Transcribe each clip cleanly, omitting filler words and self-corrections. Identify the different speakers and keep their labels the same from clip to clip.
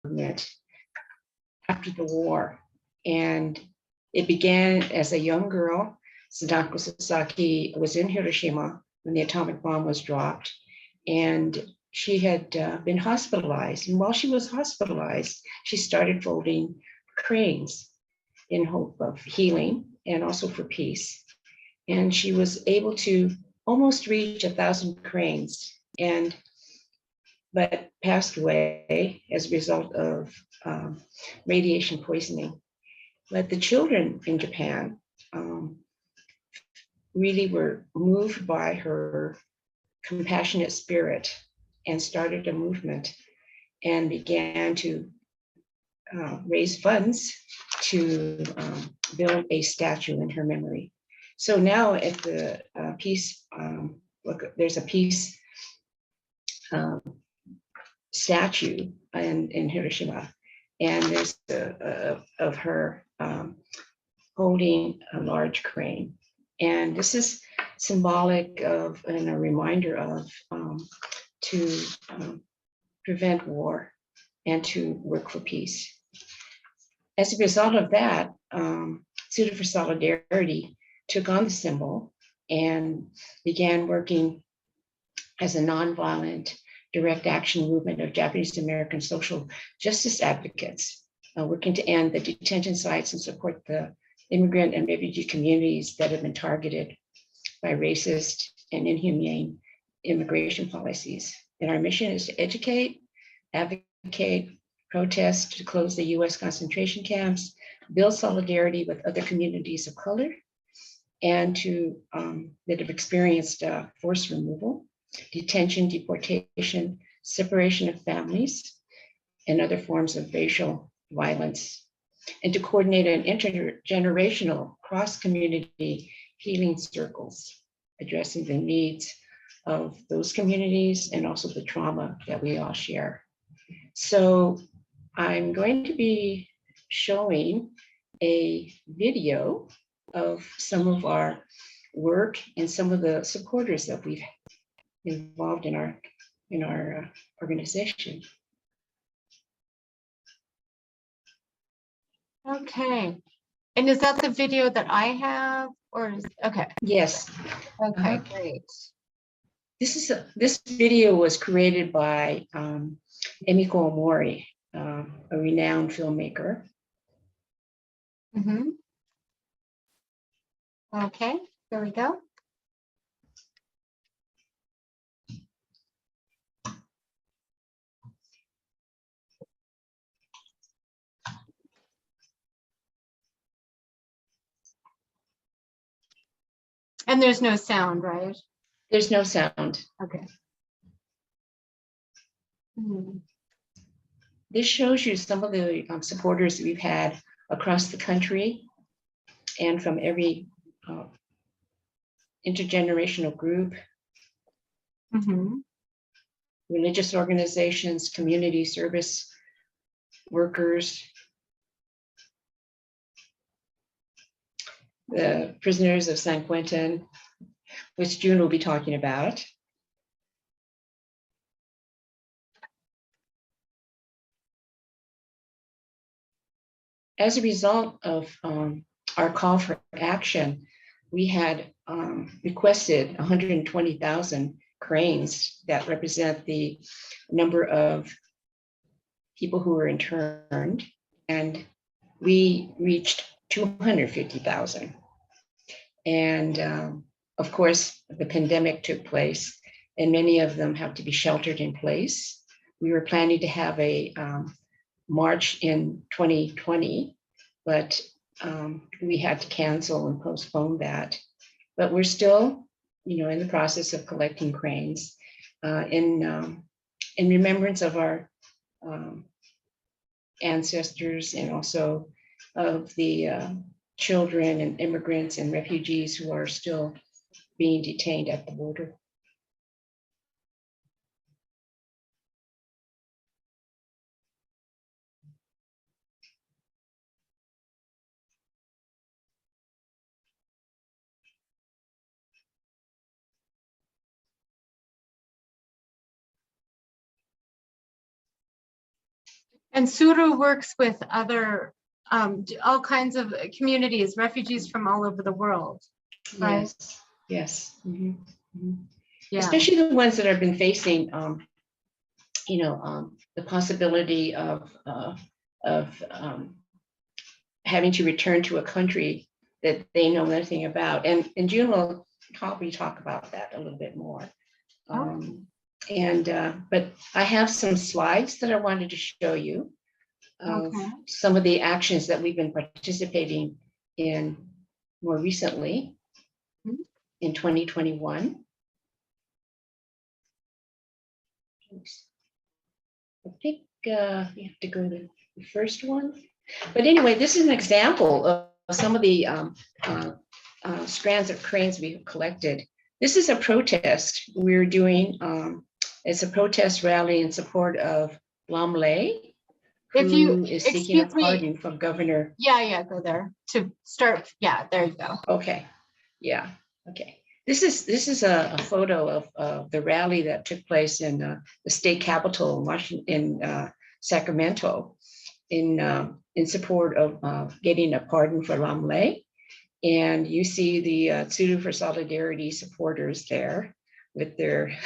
Speaker 1: movement after the war. And it began as a young girl. Sadako Sasaki was in Hiroshima when the atomic bomb was dropped. And she had been hospitalized. And while she was hospitalized, she started folding cranes in hope of healing and also for peace. And she was able to almost reach 1,000 cranes, but passed away as a result of radiation poisoning. But the children in Japan really were moved by her compassionate spirit and started a movement and began to raise funds to build a statue in her memory. So now at the peace, look, there's a peace statue in Hiroshima, and there's of her holding a large crane. And this is symbolic of and a reminder of to prevent war and to work for peace. As a result of that, Tsuru For Solidarity took on the symbol and began working as a nonviolent direct action movement of Japanese American social justice advocates, working to end the detention sites and support the immigrant and refugee communities that have been targeted by racist and inhumane immigration policies. And our mission is to educate, advocate, protest to close the US concentration camps, build solidarity with other communities of color, and to that have experienced forced removal, detention, deportation, separation of families, and other forms of racial violence, and to coordinate an intergenerational cross-community healing circles, addressing the needs of those communities and also the trauma that we all share. So I'm going to be showing a video of some of our work and some of the supporters that we've involved in our organization.
Speaker 2: Okay. And is that the video that I have, or is, okay?
Speaker 1: Yes.
Speaker 2: Okay, great.
Speaker 1: This video was created by Emiko Omori, a renowned filmmaker.
Speaker 2: Mm-hmm. Okay, there we go. And there's no sound, right?
Speaker 1: There's no sound.
Speaker 2: Okay. Hmm.
Speaker 1: This shows you some of the supporters that we've had across the country and from every intergenerational group,
Speaker 2: Mm-hmm.
Speaker 1: religious organizations, community service workers, the prisoners of San Quentin, which June will be talking about. As a result of our call for action, we had requested 120,000 cranes that represent the number of people who were interned, and we reached 250,000. And of course, the pandemic took place, and many of them have to be sheltered in place. We were planning to have a March in 2020, but we had to cancel and postpone that. But we're still, in the process of collecting cranes in remembrance of our ancestors and also of the children and immigrants and refugees who are still being detained at the border.
Speaker 2: And Tsuru works with other, all kinds of communities, refugees from all over the world, right?
Speaker 1: Yes, yes. Mhm, mhm.
Speaker 2: Yeah.
Speaker 1: Especially the ones that have been facing, the possibility of having to return to a country that they know nothing about. And June will probably talk about that a little bit more. But I have some slides that I wanted to show you of
Speaker 2: Okay.
Speaker 1: some of the actions that we've been participating in more recently
Speaker 2: Mhm.
Speaker 1: in 2021. Oops. I think you have to go to the first one. But anyway, this is an example of some of the strands of cranes we've collected. This is a protest we're doing. It's a protest rally in support of Lamley,
Speaker 2: If you,
Speaker 1: who is seeking a
Speaker 2: excuse me,
Speaker 1: pardon from Governor.
Speaker 2: yeah, go there to start. Yeah, there you go.
Speaker 1: Okay, yeah, okay. This is a photo of the rally that took place in the state capitol in Washington, in Sacramento, in support of getting a pardon for Lamley. And you see the Tsuru For Solidarity supporters there with their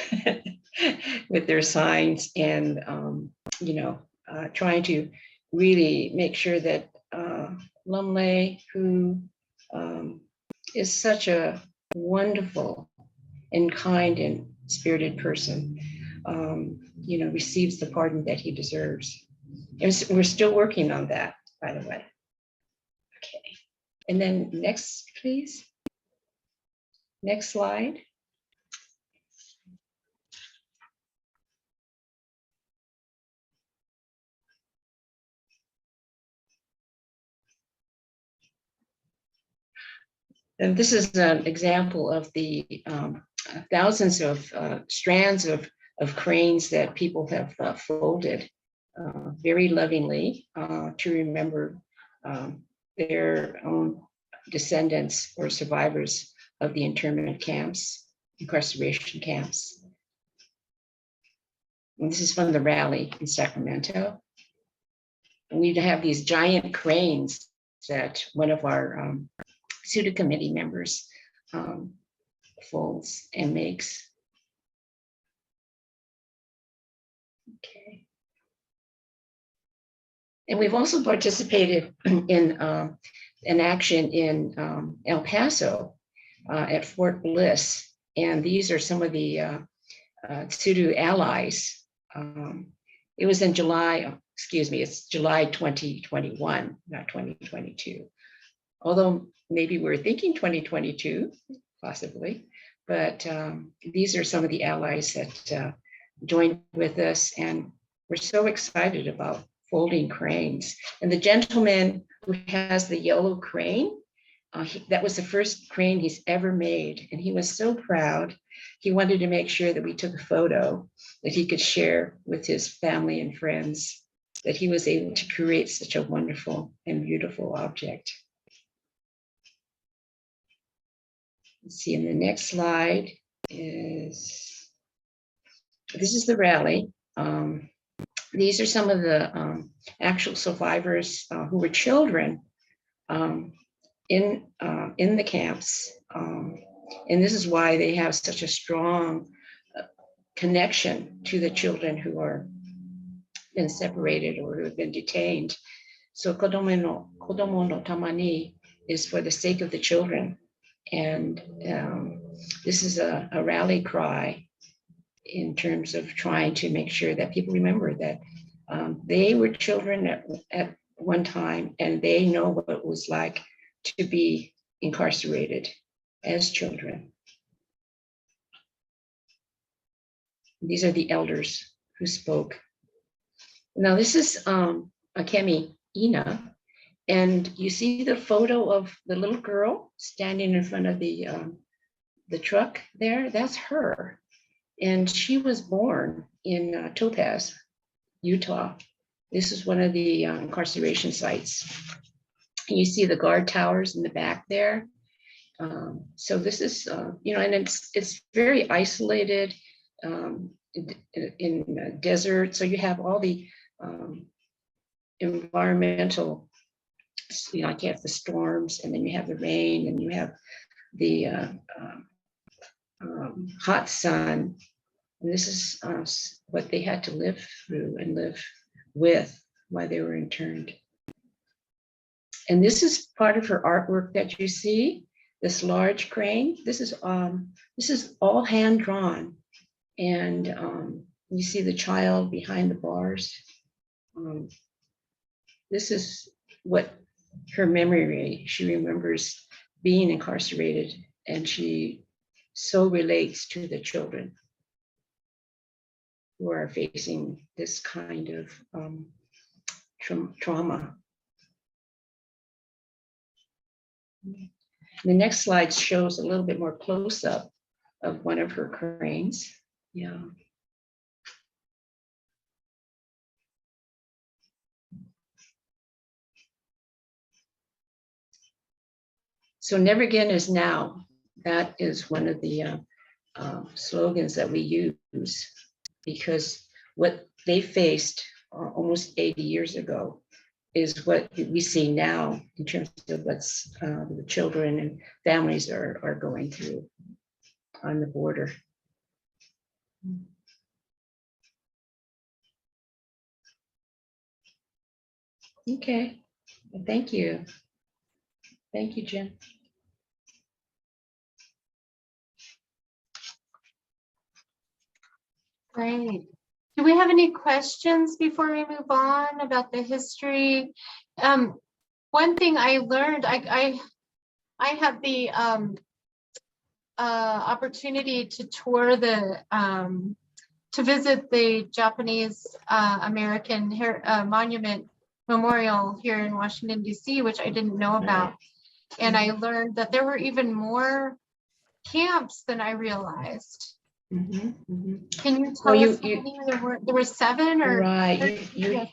Speaker 1: with their signs and trying to really make sure that Lumley, who is such a wonderful and kind and spirited person, receives the pardon that he deserves. And we're still working on that, by the way. Okay. And then next, please. Next slide. And this is an example of the thousands of strands of cranes that people have folded very lovingly to remember their own descendants or survivors of the internment camps, incarceration camps. And this is from the rally in Sacramento. And we have these giant cranes that one of our SUDA committee members folds and makes. Okay. And we've also participated in an action in El Paso at Fort Bliss. And these are some of the Tsuru allies. It was in July, it's July 2021, not 2022. Although maybe we're thinking 2022, possibly. But these are some of the allies that joined with us, and we're so excited about folding cranes. And the gentleman who has the yellow crane, that was the first crane he's ever made. And he was so proud. He wanted to make sure that we took a photo that he could share with his family and friends, that he was able to create such a wonderful and beautiful object. Let's see, in the next slide this is the rally. These are some of the actual survivors who were children in the camps. And this is why they have such a strong connection to the children who are been separated or who have been detained. So kodomo no tamani is for the sake of the children. And this is a rally cry in terms of trying to make sure that people remember that they were children at one time, and they know what it was like to be incarcerated as children. These are the elders who spoke. Now this is Akemi Ina, and you see the photo of the little girl standing in front of the truck there. That's her, and she was born in Topaz, Utah. This is one of the incarceration sites. And you see the guard towers in the back there. So this is, and it's very isolated in desert. So you have all the environmental, like you have the storms, and then you have the rain, and you have the hot sun. And this is what they had to live through and live with while they were interned. And this is part of her artwork that you see, this large crane. This is all hand drawn. And you see the child behind the bars. This is what her memory, she remembers being incarcerated, and she so relates to the children who are facing this kind of trauma. The next slide shows a little bit more close-up of one of her cranes. Yeah. So never again is now. That is one of the slogans that we use, because what they faced almost 80 years ago is what we see now in terms of what's the children and families are going through on the border. Okay, well, thank you. Thank you, Jim.
Speaker 2: Great. Do we have any questions before we move on about the history? One thing I learned, I had the opportunity to tour to visit the Japanese American Monument Memorial here in Washington, D.C., which I didn't know about. And I learned that there were even more camps than I realized. Can you tell us how many there were 7 or
Speaker 1: right?
Speaker 2: 7?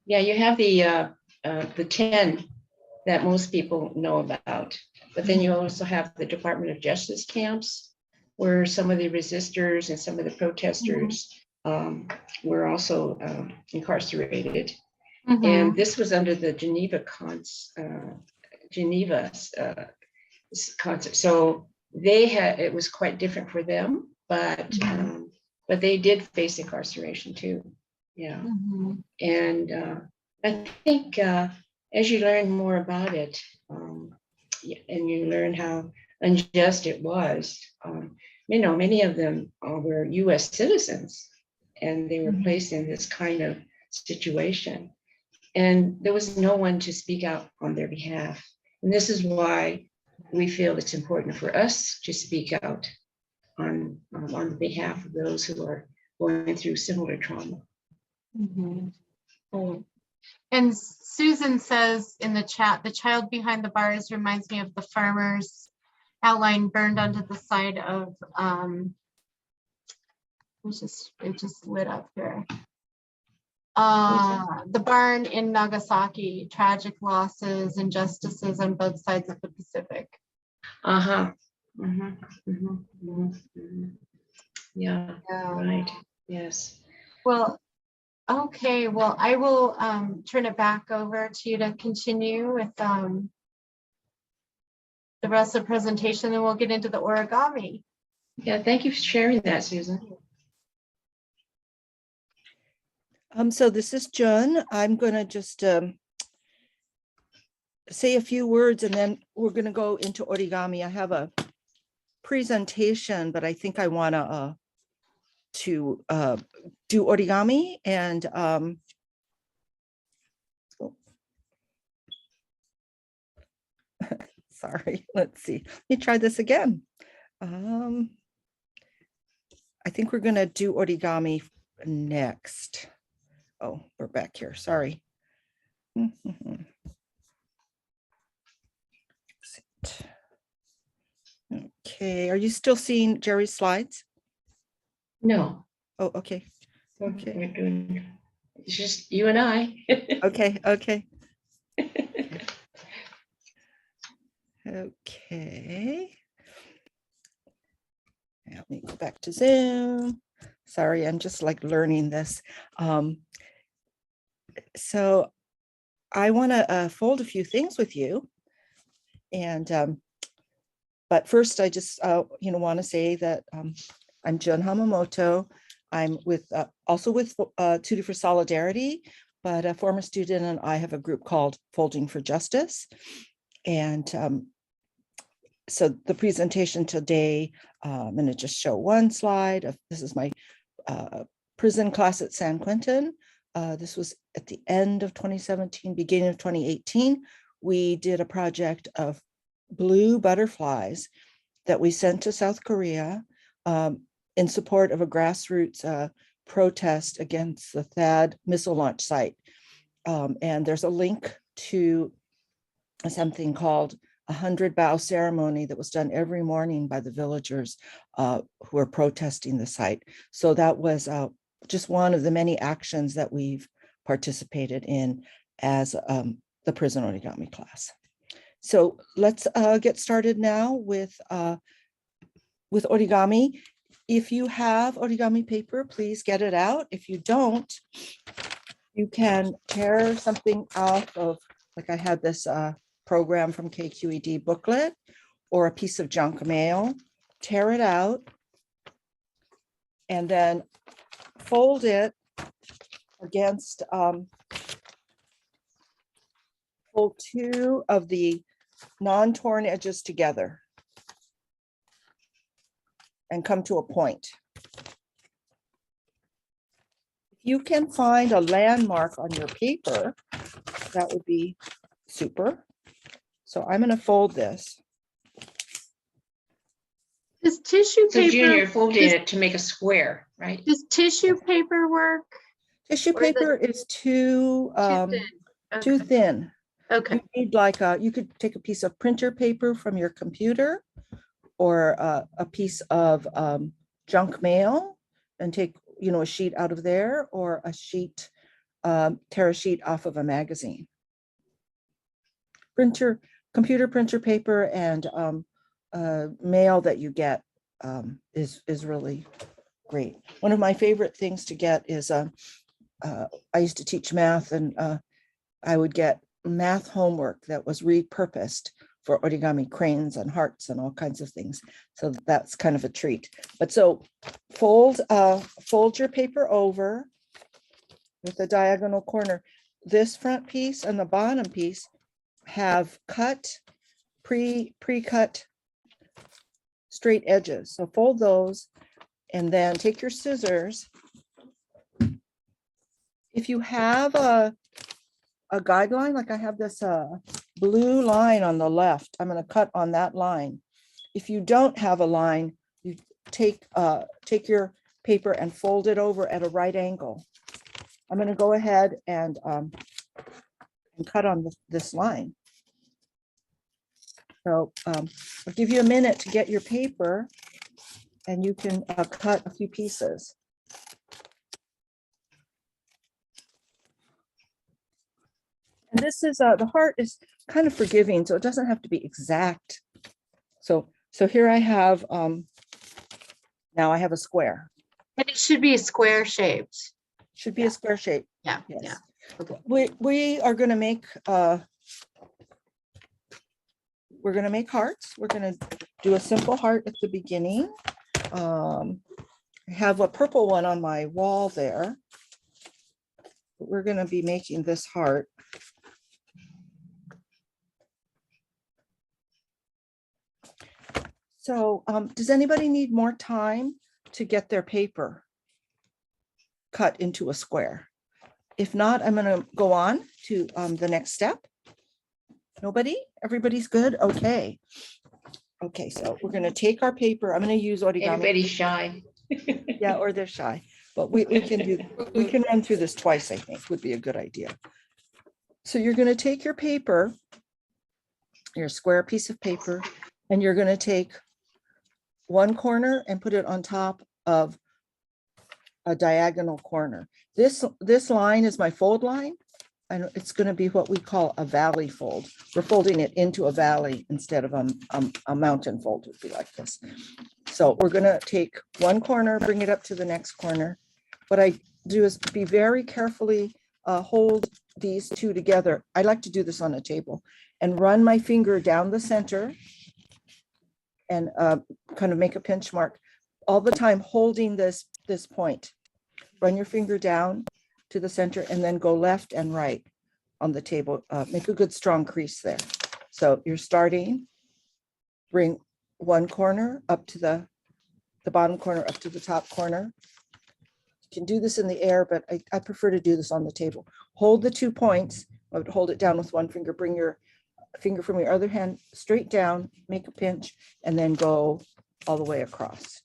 Speaker 1: Yeah, you have the 10 that most people know about, but then you also have the Department of Justice camps, where some of the resistors and some of the protesters were also incarcerated. And this was under the Geneva concept. So it was quite different for them, but they did face incarceration too. Yeah. And I think as you learn more about it, and you learn how unjust it was, many of them were US citizens, and they were placed in this kind of situation. And there was no one to speak out on their behalf. And this is why we feel it's important for us to speak out on behalf of those who are going through similar trauma.
Speaker 2: And Susan says in the chat, the child behind the bars reminds me of the farmer's outline burned onto the side of, it just lit up here. The barn in Nagasaki, tragic losses, injustices on both sides of the Pacific.
Speaker 1: Yeah, right. Yes.
Speaker 2: Well, okay. Well, I will turn it back over to you to continue with the rest of the presentation, and we'll get into the origami.
Speaker 1: Yeah, thank you for sharing that, Susan.
Speaker 3: So this is Jun. I'm going to just say a few words, and then we're going to go into origami. I have a presentation, but I think I want to do origami, and sorry, let's see. Let me try this again. I think we're going to do origami next. Oh, we're back here. Sorry. Okay, are you still seeing Jerry's slides?
Speaker 1: No.
Speaker 3: Oh, okay.
Speaker 1: Okay. We're doing, it's just you and I.
Speaker 3: Okay. Okay. Let me go back to Zoom. Sorry, I'm just like learning this. So I want to fold a few things with you. And but first, I just want to say that I'm Jun Hamamoto. I'm with also with Tsuru For Solidarity, but a former student and I have a group called Folding for Justice. And so the presentation today, I'm going to just show one slide of this is my prison class at San Quentin. This was at the end of 2017, beginning of 2018. We did a project of blue butterflies that we sent to South Korea in support of a grassroots protest against the THAAD missile launch site. And there's a link to something called a 100-bow ceremony that was done every morning by the villagers who are protesting the site. So that was just one of the many actions that we've participated in as the prison origami class. So let's get started now with origami. If you have origami paper, please get it out. If you don't, you can tear something off of, like I had this program from KQED booklet or a piece of junk mail, tear it out, and then fold it against, fold two of the non-torn edges together and come to a point. If you can find a landmark on your paper, that would be super. So I'm going to fold this.
Speaker 2: Does tissue
Speaker 1: So June, you're
Speaker 2: paper,
Speaker 1: folding it to make a square, right?
Speaker 2: does tissue paper work?
Speaker 3: Tissue
Speaker 2: Or is it
Speaker 3: paper is too
Speaker 2: Too thin?
Speaker 3: thin.
Speaker 2: Okay.
Speaker 3: You need like you could take a piece of printer paper from your computer or a piece of junk mail and take, a sheet out of there, or a sheet, tear a sheet off of a magazine. Computer printer paper and mail that you get is really great. One of my favorite things to get is I used to teach math, and I would get math homework that was repurposed for origami cranes and hearts and all kinds of things. So that's kind of a treat. But so fold your paper over with a diagonal corner. This front piece and the bottom piece have pre-cut straight edges. So fold those and then take your scissors. If you have a guideline, like I have this blue line on the left, I'm going to cut on that line. If you don't have a line, you take your paper and fold it over at a right angle. I'm going to go ahead and cut on this line. So I'll give you a minute to get your paper, and you can cut a few pieces. And this is the heart is kind of forgiving, so it doesn't have to be exact. So here I have now I have a square.
Speaker 2: And it should be square shaped.
Speaker 3: Should be a square shape.
Speaker 2: Yeah.
Speaker 3: Yes.
Speaker 2: Yeah. Okay.
Speaker 3: We are going to make hearts. We're going to do a simple heart at the beginning. I have a purple one on my wall there. We're going to be making this heart. So does anybody need more time to get their paper cut into a square? If not, I'm going to go on to the next step. Nobody? Everybody's good? Okay. Okay, so we're going to take our paper. I'm going to use origami.
Speaker 1: Everybody's shy.
Speaker 3: Yeah, or they're shy. But we can run through this twice, I think, would be a good idea. So you're going to take your paper, your square piece of paper, and you're going to take one corner and put it on top of a diagonal corner. This line is my fold line, and it's going to be what we call a valley fold. We're folding it into a valley instead of a mountain fold would be like this. So we're going to take one corner, bring it up to the next corner. What I do is be very carefully hold these two together. I like to do this on a table and run my finger down the center and kind of make a pinch mark all the time, holding this point. Run your finger down to the center and then go left and right on the table. Make a good strong crease there. So you're starting, bring one corner up to the bottom corner up to the top corner. You can do this in the air, but I prefer to do this on the table. Hold the 2 points. I would hold it down with one finger, bring your finger from your other hand straight down, make a pinch, and then go all the way across.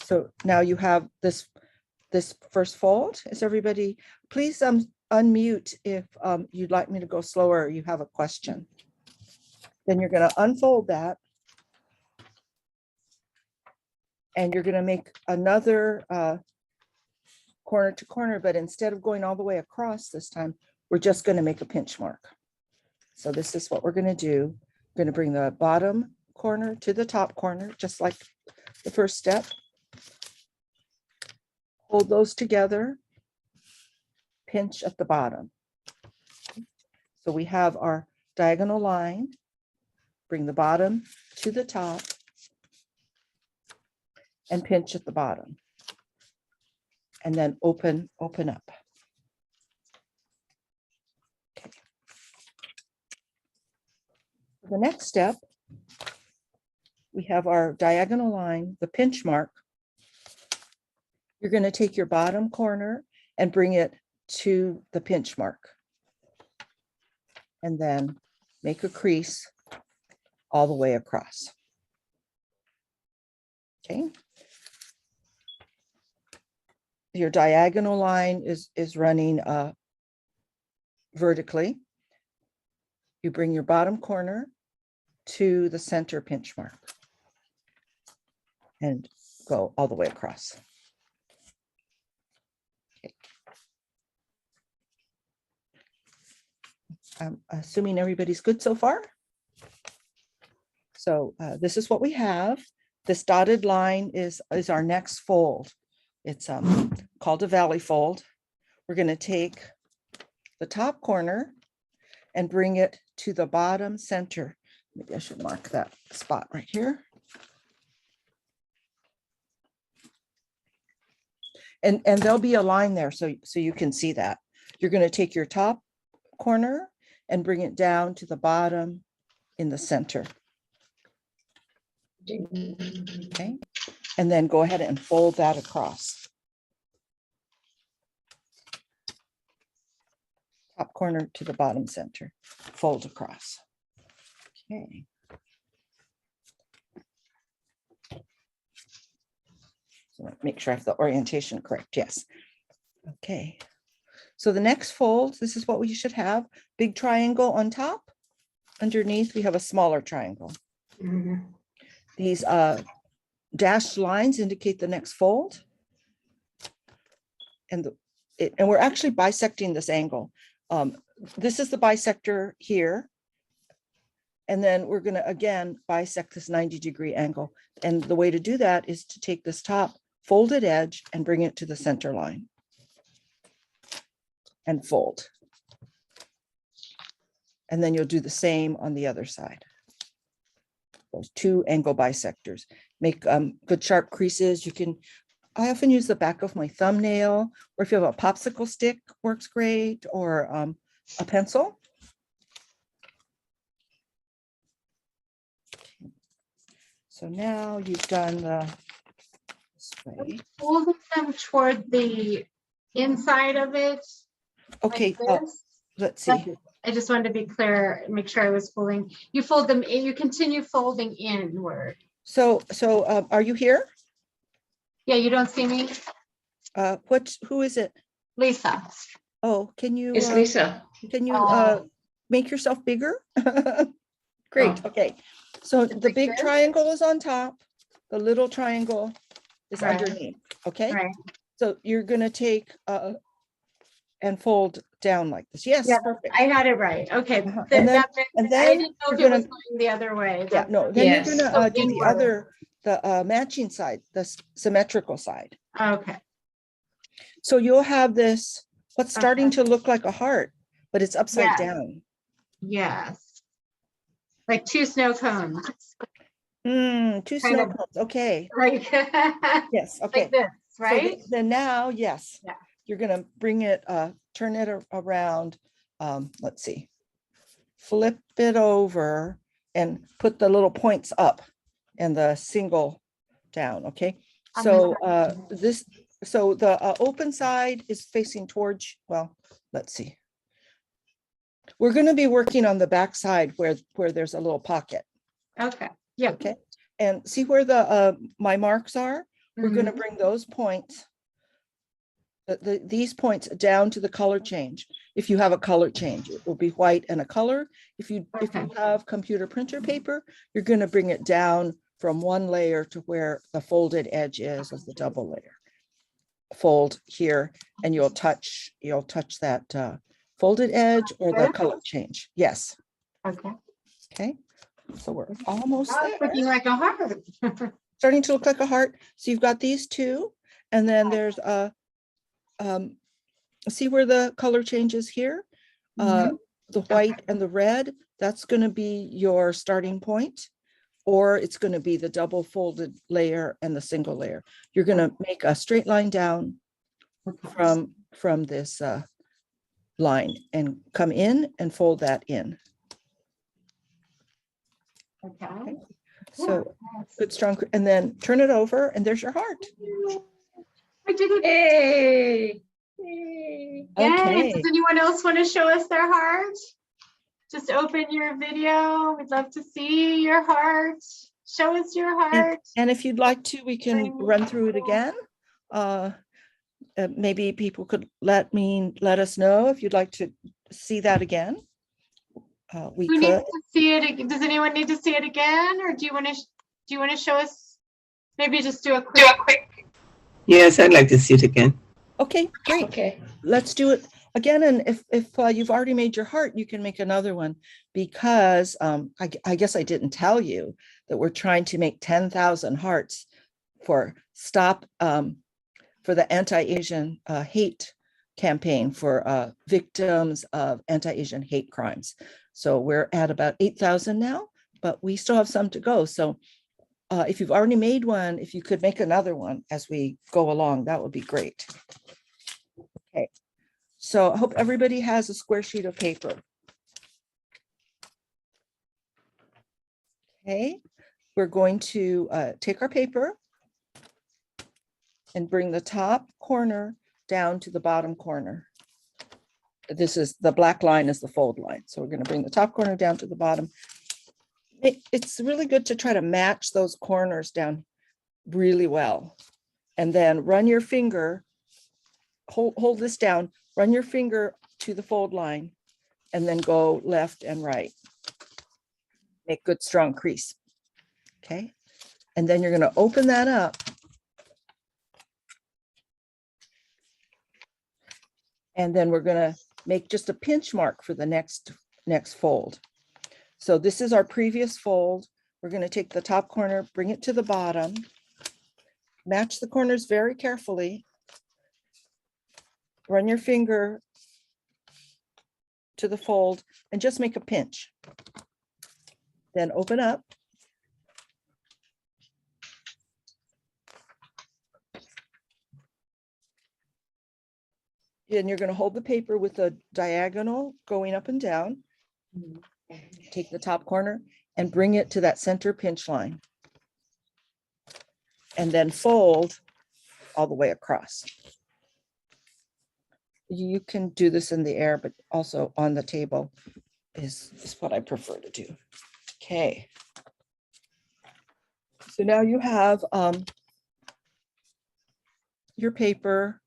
Speaker 3: So now you have this first fold. Is everybody, please unmute if you'd like me to go slower or you have a question. Then you're going to unfold that. And you're going to make another corner to corner, but instead of going all the way across this time, we're just going to make a pinch mark. So this is what we're going to do. We're going to bring the bottom corner to the top corner, just like the first step. Hold those together, pinch at the bottom. So we have our diagonal line, bring the bottom to the top, and pinch at the bottom. And then open up. Okay. The next step, we have our diagonal line, the pinch mark. You're going to take your bottom corner and bring it to the pinch mark. And then make a crease all the way across. Okay. Your diagonal line is running vertically. You bring your bottom corner to the center pinch mark and go all the way across. Okay. I'm assuming everybody's good so far. So this is what we have. This dotted line is our next fold. It's called a valley fold. We're going to take the top corner and bring it to the bottom center. Maybe I should mark that spot right here. And there'll be a line there so you can see that. You're going to take your top corner and bring it down to the bottom in the center. Okay. And then go ahead and fold that across. Top corner to the bottom center, fold across. Okay. So make sure I have the orientation correct. Yes. Okay. So the next fold, this is what we should have. Big triangle on top. Underneath, we have a smaller triangle.
Speaker 1: Mhm.
Speaker 3: These dashed lines indicate the next fold. And we're actually bisecting this angle. This is the bisector here. And then we're going to, again, bisect this 90-degree angle. And the way to do that is to take this top folded edge and bring it to the center line. And fold. And then you'll do the same on the other side. Those two angle bisectors. Make good sharp creases. I often use the back of my thumbnail, or if you have a popsicle stick, works great, or a pencil. So now you've done this way.
Speaker 2: Folding them toward the inside of it.
Speaker 3: Okay,
Speaker 2: Like this.
Speaker 3: let's see.
Speaker 2: I just wanted to be clear, make sure I was folding. You fold them in, you continue folding inward.
Speaker 3: So are you here?
Speaker 2: Yeah, you don't see me?
Speaker 3: Who is it?
Speaker 2: Lisa.
Speaker 3: Oh, can you?
Speaker 1: It's Lisa.
Speaker 3: Can you make yourself bigger? Great.
Speaker 2: Oh.
Speaker 3: Okay. So the big
Speaker 2: this?
Speaker 3: triangle is on top. The little triangle is
Speaker 2: Right.
Speaker 3: underneath. Okay.
Speaker 2: Right.
Speaker 3: So you're going to take and fold down like this. Yes.
Speaker 2: Yeah,
Speaker 3: Perfect.
Speaker 2: I had it right. Okay.
Speaker 3: Uh-huh.
Speaker 2: Then
Speaker 3: And then-
Speaker 2: that meant-
Speaker 3: and
Speaker 2: I
Speaker 3: then
Speaker 2: didn't know if
Speaker 3: you're
Speaker 2: it was
Speaker 3: gonna-
Speaker 2: going the other way.
Speaker 3: Yeah. No. Then
Speaker 1: Yes.
Speaker 3: you're going to do the
Speaker 2: Inward.
Speaker 3: other, the matching side, the symmetrical side.
Speaker 2: Okay.
Speaker 3: So you'll have this, what's starting
Speaker 2: Okay.
Speaker 3: to look like a heart, but it's upside
Speaker 2: Yes.
Speaker 3: down.
Speaker 2: Yes. Like 2 snow cones.
Speaker 3: Two
Speaker 2: Kind
Speaker 3: snow
Speaker 2: of.
Speaker 3: cones. Okay.
Speaker 2: Like,
Speaker 3: Yes. Okay.
Speaker 2: like this,
Speaker 3: So
Speaker 2: right?
Speaker 3: then now, yes,
Speaker 2: Yeah.
Speaker 3: you're gonna bring it, turn it around. Let's see, flip it over and put the little points up and the single down. Okay.
Speaker 2: On
Speaker 3: So
Speaker 2: this
Speaker 3: so the open side is facing towards, well, let's see. We're going to be working on the back side where there's a little pocket.
Speaker 2: Okay. Yeah.
Speaker 3: Okay. And see where the my marks are? We're going to bring those points, these points down to the color change. If you have a color change, it will be white and a color. If you have computer printer paper, you're going to bring it down from one layer to where the folded edge is of the double layer. Fold here, and you'll touch that folded edge or the color change. Yes.
Speaker 2: Okay.
Speaker 3: Okay. So we're almost
Speaker 2: Now it's
Speaker 3: there.
Speaker 2: looking like a heart.
Speaker 3: Starting to look like a heart. So you've got these two, and then there's a see where the color changes here? The white and the red, that's going to be your starting point, or it's going to be the double folded layer and the single layer. You're going to make a straight line down from this line and come in and fold that in.
Speaker 2: Okay.
Speaker 3: So good, strong, and then turn it over, and there's your heart.
Speaker 2: I did it.
Speaker 1: Hey. Yay.
Speaker 2: Yay.
Speaker 3: Okay.
Speaker 2: Does anyone else want to show us their heart? Just open your video. We'd love to see your heart. Show us your heart.
Speaker 3: And if you'd like to, we can run through it again. Maybe people could let us know if you'd like to see that again. We
Speaker 2: Who
Speaker 3: could.
Speaker 2: needs to see it? Does anyone need to see it again, or do you want to show us? Maybe just do a quick.
Speaker 4: Yes, I'd like to see it again.
Speaker 3: Okay, great.
Speaker 1: Okay.
Speaker 3: Let's do it again. And if you've already made your heart, you can make another one, because I guess I didn't tell you that we're trying to make 10,000 hearts for the anti-Asian hate campaign for victims of anti-Asian hate crimes. So we're at about 8,000 now, but we still have some to go. So if you've already made one, if you could make another one as we go along, that would be great. Okay, so I hope everybody has a square sheet of paper. Okay, we're going to take our paper and bring the top corner down to the bottom corner. This is the black line is the fold line. So we're going to bring the top corner down to the bottom. It's really good to try to match those corners down really well. And then run your finger, hold this down, run your finger to the fold line, and then go left and right. Make good strong crease. Okay. And then you're going to open that up. And then we're going to make just a pinch mark for the next fold. So this is our previous fold. We're going to take the top corner, bring it to the bottom, match the corners very carefully. Run your finger to the fold and just make a pinch. Then open up. And you're going to hold the paper with a diagonal going up and down. Take the top corner and bring it to that center pinch line. And then fold all the way across. You can do this in the air, but also on the table is what I prefer to do. Okay. So now you have your paper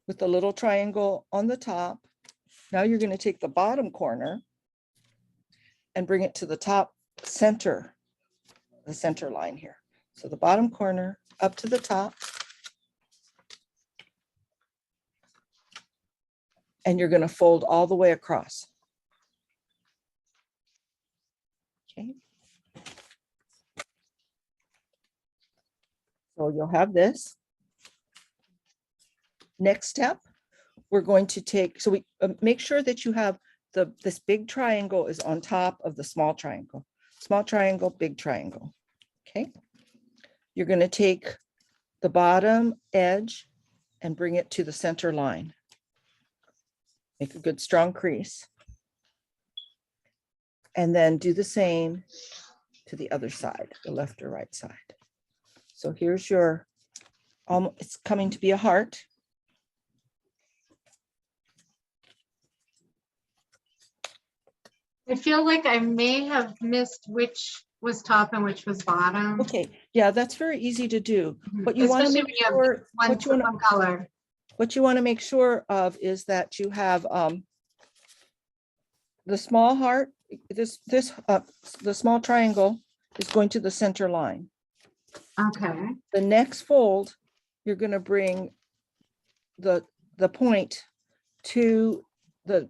Speaker 3: with the little triangle on the top. Now you're going to take the bottom corner and bring it to the top center, the center line here. So the bottom corner up to the top. And you're going to fold all the way across. Okay. So you'll have this. Next step, we're going to take, so we make sure that you have this big triangle is on top of the small triangle. Small triangle, big triangle. Okay. You're going to take the bottom edge and bring it to the center line. Make a good strong crease. And then do the same to the other side, the left or right side. So here's your, it's coming to be a heart.
Speaker 2: I feel like I may have missed which was top and which was bottom.
Speaker 3: Okay, yeah, that's very easy to do. What you want to
Speaker 2: Especially
Speaker 3: make
Speaker 2: when you have
Speaker 3: sure,
Speaker 2: one color.
Speaker 3: what you want to make sure of is that you have the small heart, the small triangle is going to the center line.
Speaker 2: Okay.
Speaker 3: The next fold, you're going to bring the point to the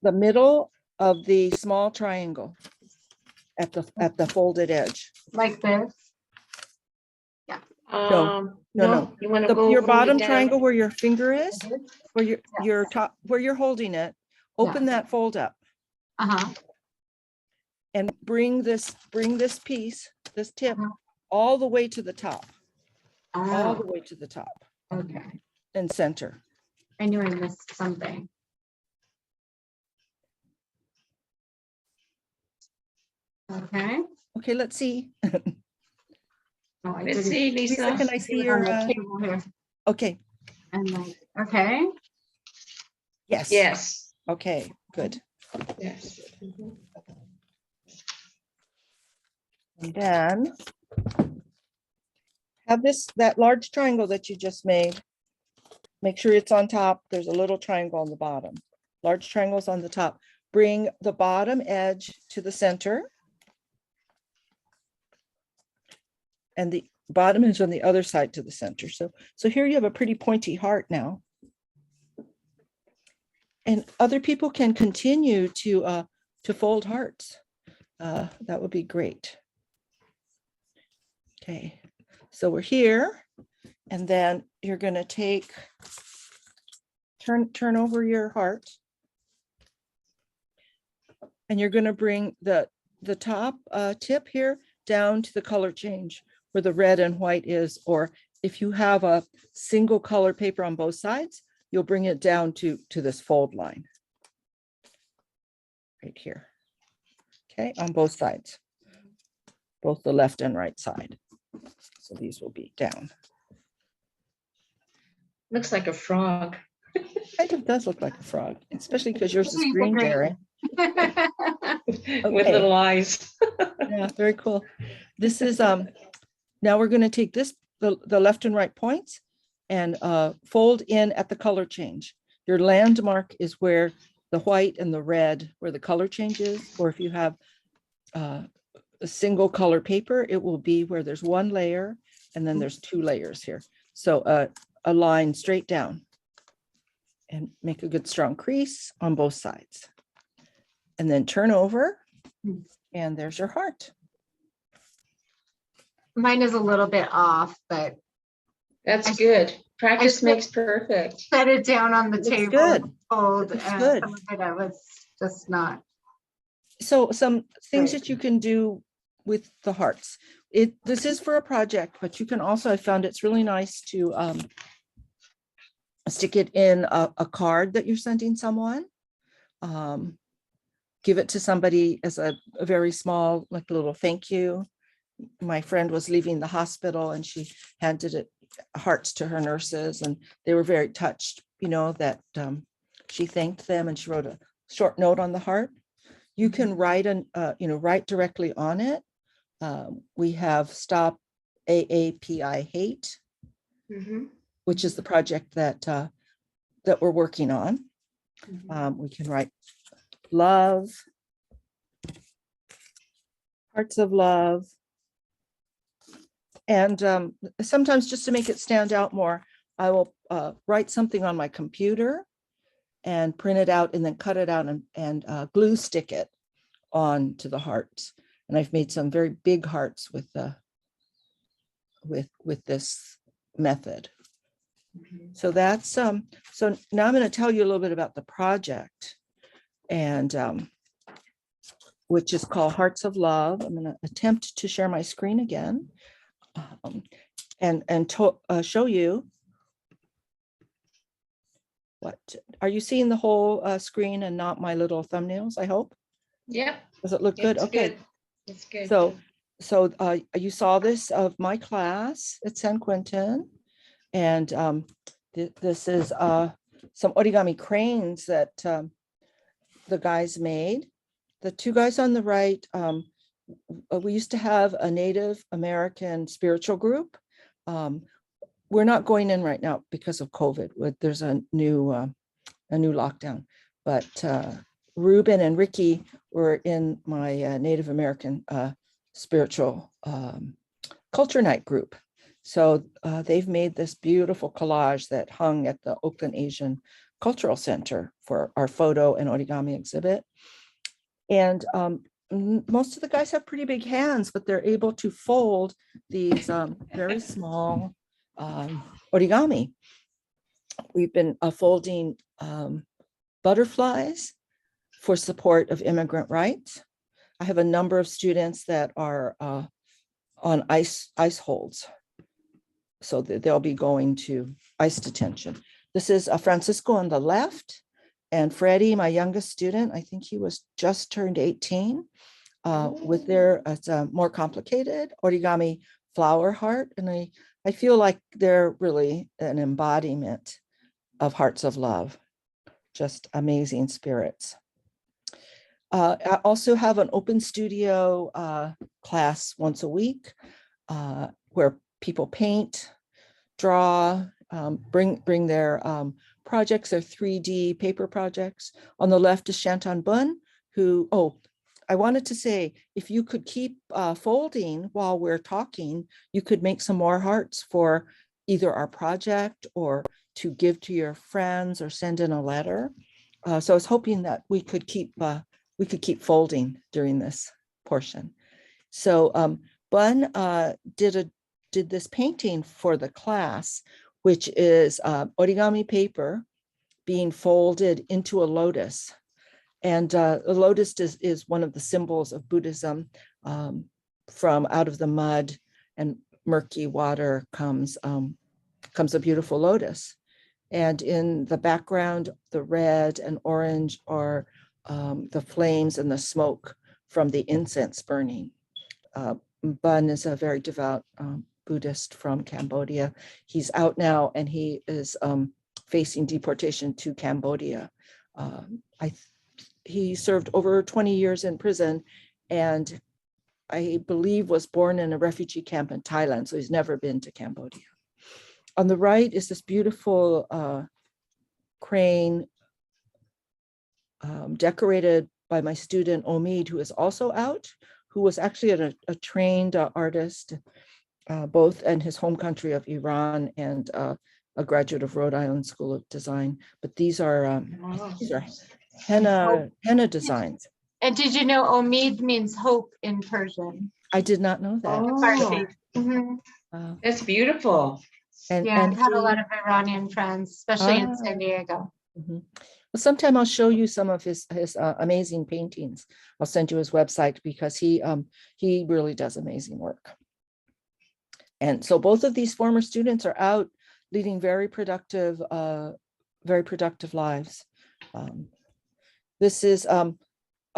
Speaker 3: middle of the small triangle at the folded edge.
Speaker 2: Like this.
Speaker 3: No.
Speaker 1: You want to go
Speaker 3: Your
Speaker 1: move it
Speaker 3: bottom
Speaker 1: down.
Speaker 3: triangle where your finger is, where
Speaker 2: Yes.
Speaker 3: your top, where you're holding it, open that fold up
Speaker 2: Uh-huh.
Speaker 3: and bring this piece, this tip,
Speaker 2: Uh-huh.
Speaker 3: all the way to the top, all the
Speaker 2: Oh,
Speaker 3: way to the top
Speaker 2: okay.
Speaker 3: and center.
Speaker 2: I knew I missed something. Okay.
Speaker 3: Okay, let's see.
Speaker 2: Oh, I
Speaker 1: Let's
Speaker 2: didn't
Speaker 1: see,
Speaker 3: Lisa,
Speaker 1: Lisa.
Speaker 3: can I see
Speaker 2: see it on
Speaker 3: your,
Speaker 2: the table here.
Speaker 3: okay,
Speaker 2: And like, okay.
Speaker 3: yes.
Speaker 1: Yes.
Speaker 3: Okay, good.
Speaker 1: Yes.
Speaker 3: And then have that large triangle that you just made. Make sure it's on top. There's a little triangle on the bottom. Large triangles on the top. Bring the bottom edge to the center. And the bottom edge on the other side to the center. So here you have a pretty pointy heart now. And other people can continue to fold hearts. That would be great. Okay, so we're here, and then you're going to turn over your heart, and you're going to bring the top tip here down to the color change where the red and white is, or if you have a single color paper on both sides, you'll bring it down to this fold line right here. Okay, on both sides, both the left and right side. So these will be down.
Speaker 1: Looks like a frog.
Speaker 3: Kind of does look like a frog, especially because yours is
Speaker 2: He's a
Speaker 3: green,
Speaker 2: great-
Speaker 3: Jerry.
Speaker 1: With little eyes.
Speaker 3: Yeah, very cool. This is now we're going to take the left and right points and fold in at the color change. Your landmark is where the white and the red, where the color changes, or if you have a single color paper, it will be where there's one layer and then there's two layers here. So a line straight down and make a good strong crease on both sides. And then turn over and there's your heart.
Speaker 2: Mine is a little bit off, but
Speaker 1: That's good. Practice
Speaker 2: still-
Speaker 1: makes perfect.
Speaker 2: set it down on the
Speaker 3: Looks
Speaker 2: table.
Speaker 3: good.
Speaker 2: Fold,
Speaker 3: Looks
Speaker 2: and
Speaker 3: good.
Speaker 2: some of it I was just not.
Speaker 3: So some things
Speaker 2: Right.
Speaker 3: that you can do with the hearts. This is for a project, but you can also, I found it's really nice to stick it in a card that you're sending someone. Give it to somebody as a very small, like a little thank you. My friend was leaving the hospital and she handed hearts to her nurses, and they were very touched, that she thanked them, and she wrote a short note on the heart. You can write write directly on it. We have Stop AAPI Hate,
Speaker 1: Mhm.
Speaker 3: which is the project that we're working on. We can write love, hearts of love. And sometimes just to make it stand out more, I will write something on my computer and print it out and then cut it out and glue stick it on to the hearts. And I've made some very big hearts with this method. So that's so now I'm going to tell you a little bit about the project, and which is called Hearts of Love. I'm going to attempt to share my screen again, and show you what. Are you seeing the whole screen and not my little thumbnails? I hope.
Speaker 1: Yep.
Speaker 3: Does it look good?
Speaker 1: It's
Speaker 3: Okay.
Speaker 1: good. It's good.
Speaker 3: So you saw this of my class at San Quentin, and this is some origami cranes that the guys made. The two guys on the right, we used to have a Native American spiritual group. We're not going in right now because of COVID. There's a new lockdown, but Ruben and Ricky were in my Native American spiritual culture night group. So they've made this beautiful collage that hung at the Oakland Asian Cultural Center for our photo and origami exhibit. And most of the guys have pretty big hands, but they're able to fold these very small origami. We've been folding butterflies for support of immigrant rights. I have a number of students that are on ice holds, so that they'll be going to ICE detention. This is Francisco on the left, and Freddie, my youngest student. I think he was just turned 18. With their it's a more complicated origami flower heart, and I feel like they're really an embodiment of hearts of love, just amazing spirits. I also have an open studio class once a week where people paint, draw, bring their projects, their 3D paper projects. On the left is Shantan Bun, who, I wanted to say, if you could keep folding while we're talking, you could make some more hearts for either our project or to give to your friends or send in a letter. So I was hoping that we could keep folding during this portion. So Bun did this painting for the class, which is origami paper being folded into a lotus. And the lotus is one of the symbols of Buddhism. From out of the mud and murky water comes a beautiful lotus. And in the background, the red and orange are the flames and the smoke from the incense burning. Bun is a very devout Buddhist from Cambodia. He's out now, and he is facing deportation to Cambodia. He served over 20 years in prison, and I believe was born in a refugee camp in Thailand, so he's never been to Cambodia. On the right is this beautiful crane decorated by my student Omid, who is also out, who was actually a trained artist, both in his home country of Iran and a graduate of Rhode Island School of Design. But these are henna designs.
Speaker 2: And did you know Omid means hope in Persian?
Speaker 3: I did not know that.
Speaker 1: Oh,
Speaker 2: Mhm.
Speaker 1: that's beautiful.
Speaker 3: And
Speaker 2: Yeah, I've had a lot of Iranian friends, especially in San Diego.
Speaker 3: Well, sometime I'll show you some of his amazing paintings. I'll send you his website because he really does amazing work. And so both of these former students are out leading very productive lives. This is a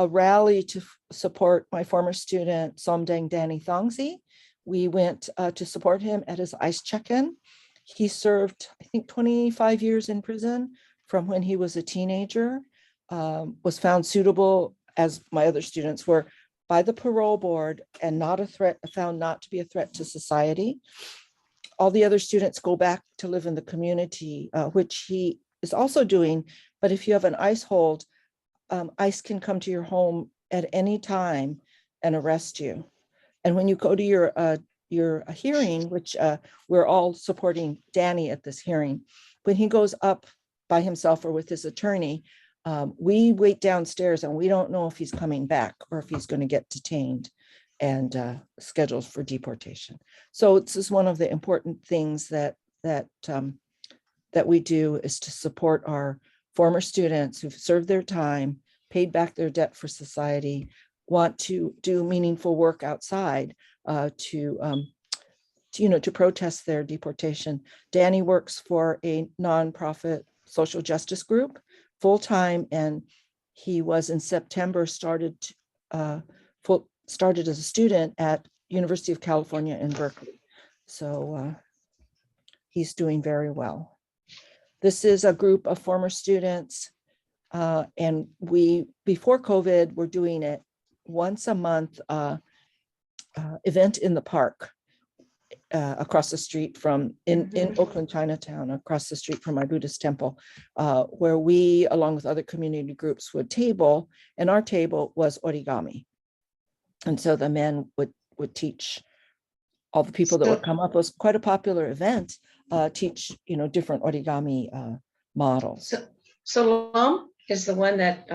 Speaker 3: rally to support my former student, Somdeng Danny Thongzi. We went to support him at his ICE check-in. He served, I think, 25 years in prison from when he was a teenager, was found suitable, as my other students were, by the parole board and found not to be a threat to society. All the other students go back to live in the community, which he is also doing. But if you have an ICE hold, ICE can come to your home at any time and arrest you. And when you go to your hearing, which we're all supporting Danny at this hearing, when he goes up by himself or with his attorney, we wait downstairs and we don't know if he's coming back or if he's going to get detained and scheduled for deportation. So this is one of the important things that that we do is to support our former students who've served their time, paid back their debt for society, want to do meaningful work outside to protest their deportation. Danny works for a nonprofit social justice group full-time, and he was in September started as a student at University of California in Berkeley. So he's doing very well. This is a group of former students, and before COVID, we're doing it once a month event in the park across the street from in Oakland, Chinatown, across the street from our Buddhist temple, where we, along with other community groups, would table, and our table was origami. And so the men would teach all the people that would come up. It was quite a popular event, teach, different origami models.
Speaker 1: So Lum is the one that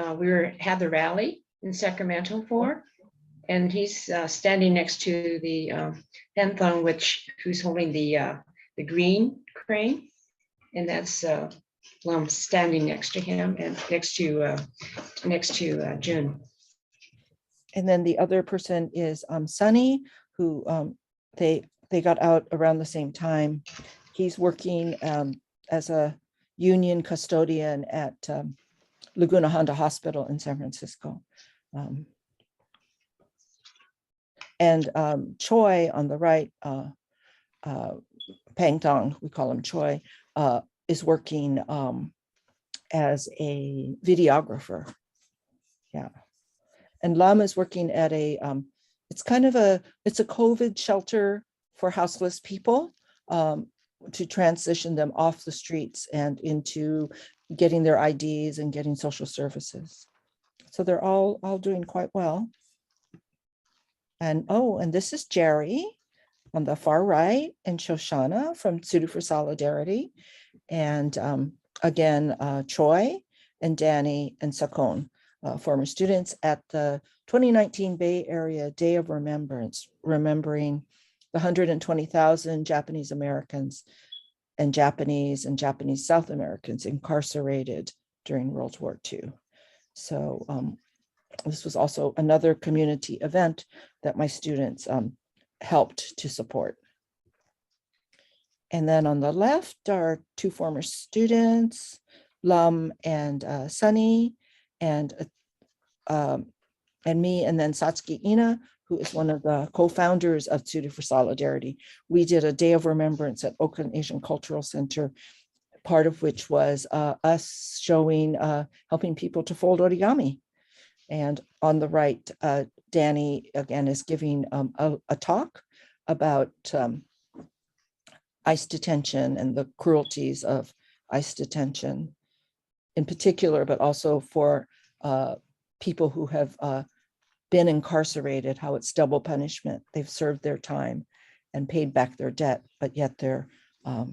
Speaker 1: had the rally in Sacramento for, and he's standing next to the Penthong, who's holding the green crane, and that's Lum standing next to him and next to June.
Speaker 3: And then the other person is Sunny, who they got out around the same time. He's working as a union custodian at Laguna Honda Hospital in San Francisco. And Choi on the right, Pang Tong, we call him Choi, is working as a videographer. Yeah. And Lam is working at it's a COVID shelter for houseless people, to transition them off the streets and into getting their IDs and getting social services. So they're all doing quite well. And this is Jerry on the far right, and Shoshana from Tsuru For Solidarity. And again, Choi and Danny and Sakon, former students at the 2019 Bay Area Day of Remembrance, remembering the 120,000 Japanese Americans and Japanese South Americans incarcerated during World War II. So this was also another community event that my students helped to support. And then on the left are two former students, Lum and Sunny, and me, and then Satsuki Ina, who is one of the co-founders of Tsuru For Solidarity. We did a Day of Remembrance at Oakland Asian Cultural Center, part of which was us showing, helping people to fold origami. And on the right, Danny, again, is giving a talk about ICE detention and the cruelties of ICE detention in particular, but also for people who have been incarcerated, how it's double punishment. They've served their time and paid back their debt, but yet they're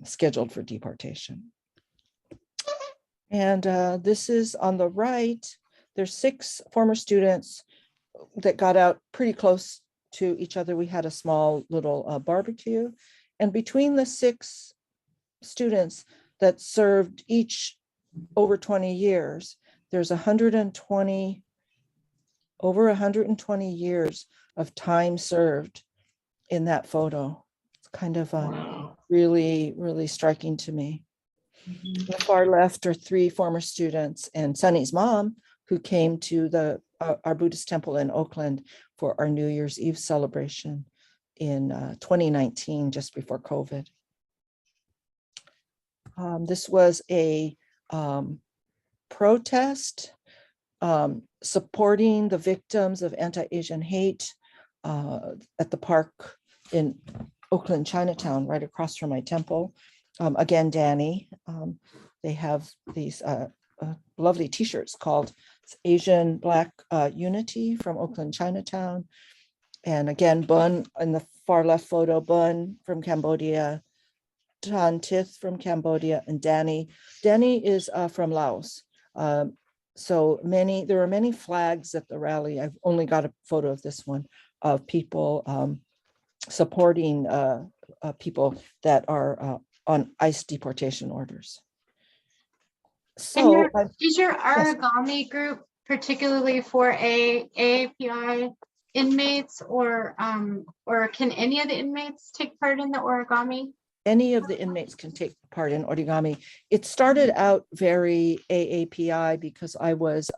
Speaker 3: scheduled for deportation. And this is on the right. There's 6 former students that got out pretty close to each other. We had a small little barbecue, and between the 6 students that served each over 20 years, there's over 120 years of time served in that photo. It's kind of really, really striking to me. On the far left are 3 former students and Sunny's mom, who came to our Buddhist temple in Oakland for our New Year's Eve celebration in 2019, just before COVID. This was a protest supporting the victims of anti-Asian hate at the park in Oakland, Chinatown, right across from my temple. Again, Danny, they have these lovely t-shirts called Asian Black Unity from Oakland, Chinatown. And again, Bun in the far left photo, Bun from Cambodia, Tan Tith from Cambodia, and Danny. Danny is from Laos. So there are many flags at the rally. I've only got a photo of this one of people supporting people that are on ICE deportation orders. So
Speaker 2: Is your
Speaker 3: yes.
Speaker 2: origami group particularly for AAPI inmates, or can any of the inmates take part in the origami?
Speaker 3: Any of the inmates can take part in origami. It started out very AAPI because I was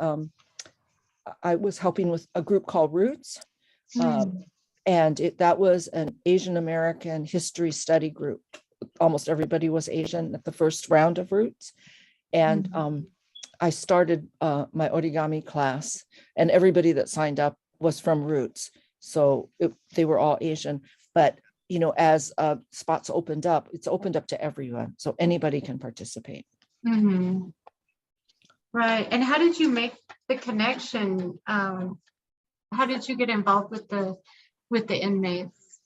Speaker 3: helping with a group called Roots. And that was an Asian American history study group. Almost everybody was Asian at the first round of Roots. And I started my origami class, and everybody that signed up was from Roots. So they were all Asian. But, as spots opened up, it's opened up to everyone. So anybody can participate.
Speaker 2: Right. And how did you make the connection? How did you get involved with the inmates?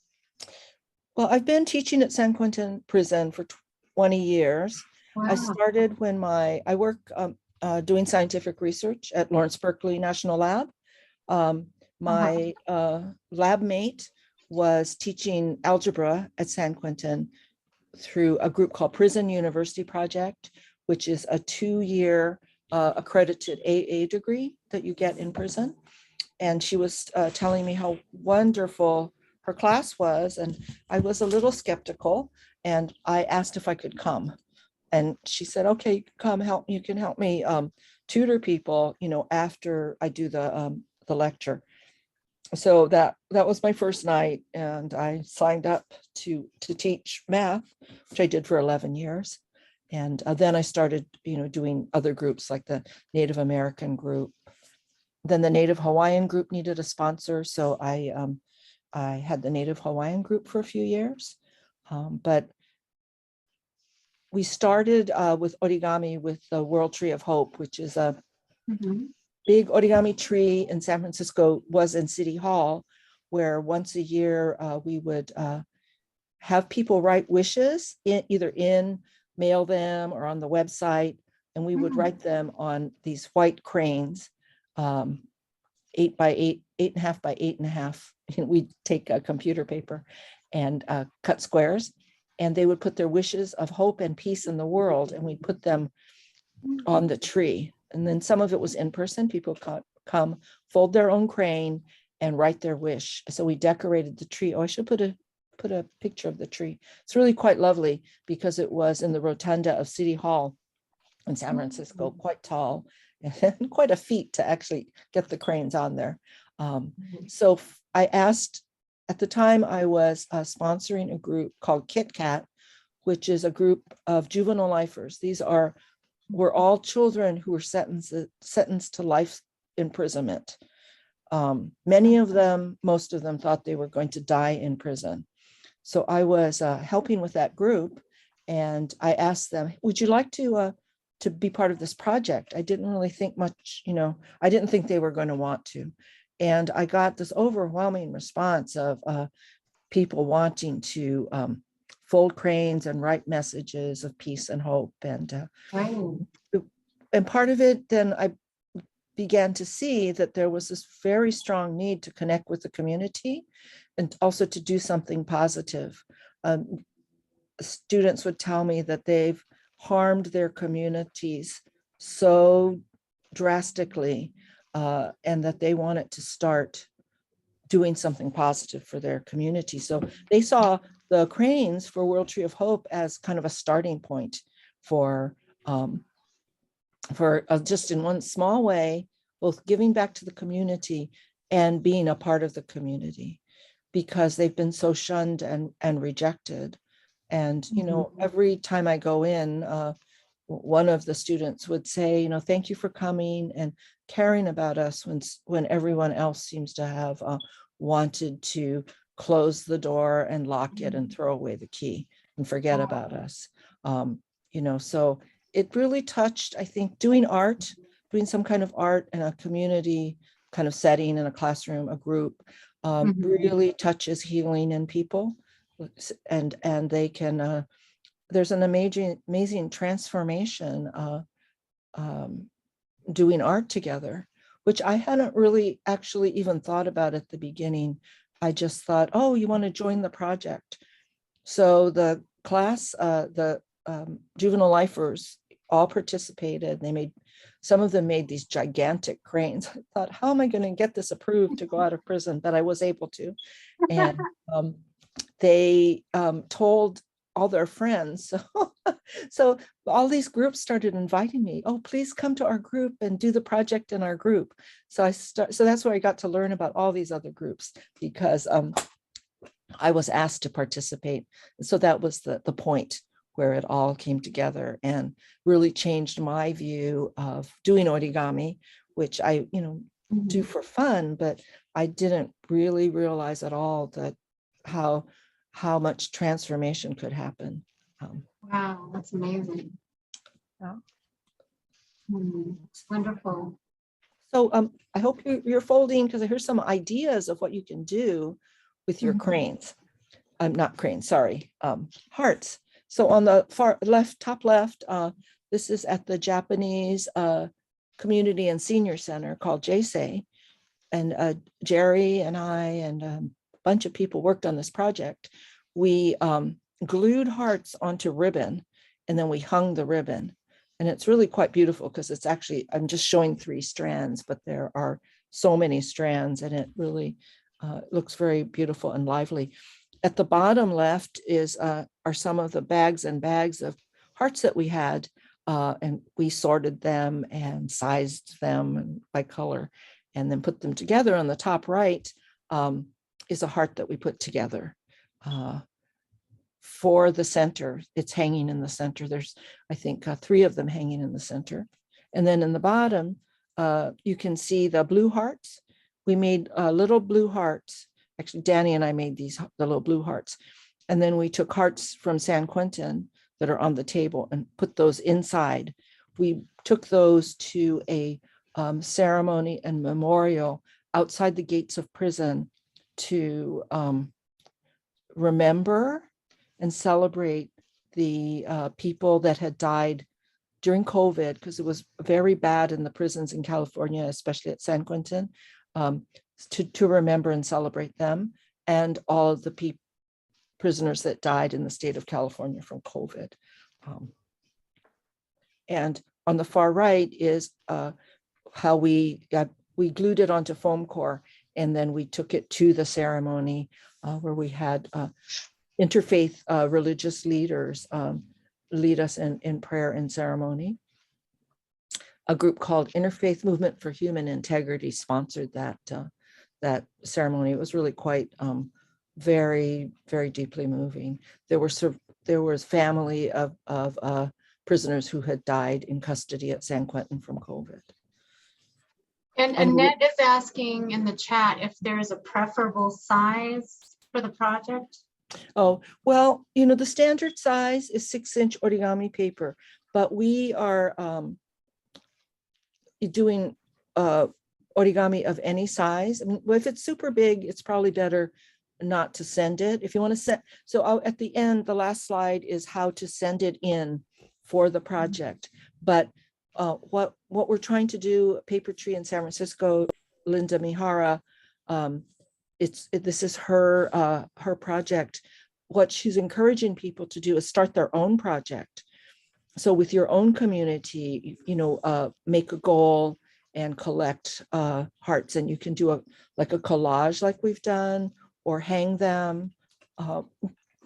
Speaker 3: Well, I've been teaching at San Quentin Prison for 20 years. I
Speaker 2: Wow.
Speaker 3: started when I work doing scientific research at Lawrence Berkeley National Lab. My lab mate was teaching algebra at San Quentin through a group called Prison University Project, which is a 2-year accredited AA degree that you get in prison. And she was telling me how wonderful her class was. And I was a little skeptical, and I asked if I could come. And she said, okay, come help. You can help me tutor people, after I do the lecture. So that was my first night, and I signed up to teach math, which I did for 11 years. And then I started, doing other groups like the Native American group. Then the Native Hawaiian group needed a sponsor, so I had the Native Hawaiian group for a few years. But we started with origami with the World Tree of Hope, which is a big origami tree in San Francisco, was in City Hall, where once a year we would have people write wishes, either mail them or on the website, and we would write them on these white cranes, 8 by 8, 8.5 by 8.5. We'd take a computer paper and cut squares, and they would put their wishes of hope and peace in the world, and we put them on the tree. And then some of it was in person. People come, fold their own crane, and write their wish. So we decorated the tree. Oh, I should put a picture of the tree. It's really quite lovely because it was in the rotunda of City Hall in San Francisco, quite tall, and quite a feat to actually get the cranes on there. So I asked, at the time I was sponsoring a group called Kit Kat, which is a group of juvenile lifers. These were all children who were sentenced to life imprisonment. Many of them, most of them thought they were going to die in prison. So I was helping with that group, and I asked them, would you like to be part of this project? I didn't really think much, I didn't think they were going to want to. And I got this overwhelming response of people wanting to fold cranes and write messages of peace and hope. And part of it, then I began to see that there was this very strong need to connect with the community and also to do something positive. Students would tell me that they've harmed their communities so drastically, and that they wanted to start doing something positive for their community. So they saw the cranes for World Tree of Hope as kind of a starting point for just in one small way, both giving back to the community and being a part of the community, because they've been so shunned and rejected. And, every time I go in, one of the students would say, thank you for coming and caring about us when everyone else seems to have wanted to close the door and lock it and throw away the key and forget about us. So it really touched, I think, doing some kind of art in a community kind of setting, in a classroom, a group, really touches healing in people. And they can, there's an amazing transformation doing art together, which I hadn't really actually even thought about at the beginning. I just thought, oh, you want to join the project. So the class, the juvenile lifers all participated. Some of them made these gigantic cranes. I thought, how am I going to get this approved to go out of prison? But I was able to. And they told all their friends. So all these groups started inviting me. Oh, please come to our group and do the project in our group. So that's where I got to learn about all these other groups, because I was asked to participate. So that was the point where it all came together and really changed my view of doing origami, which I, do for fun, but I didn't really realize at all that how much transformation could happen.
Speaker 2: Wow, that's amazing.
Speaker 3: Yeah.
Speaker 2: It's wonderful.
Speaker 3: So I hope you're folding, because here's some ideas of what you can do with your cranes. Not cranes, sorry, hearts. So on the far left, top left, this is at the Japanese Community and Senior Center called JSEI. And Jerry and I and a bunch of people worked on this project. We glued hearts onto ribbon, and then we hung the ribbon. And it's really quite beautiful, because it's actually, I'm just showing 3 strands, but there are so many strands, and it really looks very beautiful and lively. At the bottom left are some of the bags and bags of hearts that we had, and we sorted them and sized them by color, and then put them together. On the top right is a heart that we put together for the center. It's hanging in the center. There's, I think, 3 of them hanging in the center. And then in the bottom, you can see the blue hearts. We made little blue hearts. Actually, Danny and I made the little blue hearts. And then we took hearts from San Quentin that are on the table and put those inside. We took those to a ceremony and memorial outside the gates of prison to remember and celebrate the people that had died during COVID, because it was very bad in the prisons in California, especially at San Quentin, to remember and celebrate them, and all of the prisoners that died in the state of California from COVID. And on the far right is how we glued it onto foam core, and then we took it to the ceremony where we had interfaith religious leaders lead us in prayer and ceremony. A group called Interfaith Movement for Human Integrity sponsored that ceremony. It was really quite very, very deeply moving. There was family of prisoners who had died in custody at San Quentin from COVID.
Speaker 2: And Annette is asking in the chat if there's a preferable size for the project.
Speaker 3: Oh, well, the standard size is 6-inch origami paper, but we are doing origami of any size. I mean, if it's super big, it's probably better not to send it. If you want to send, so at the end, the last slide is how to send it in for the project. But what we're trying to do, Paper Tree in San Francisco, Linda Mihara, this is her project. What she's encouraging people to do is start their own project. So with your own community, make a goal and collect hearts, and you can do a collage like we've done, or hang them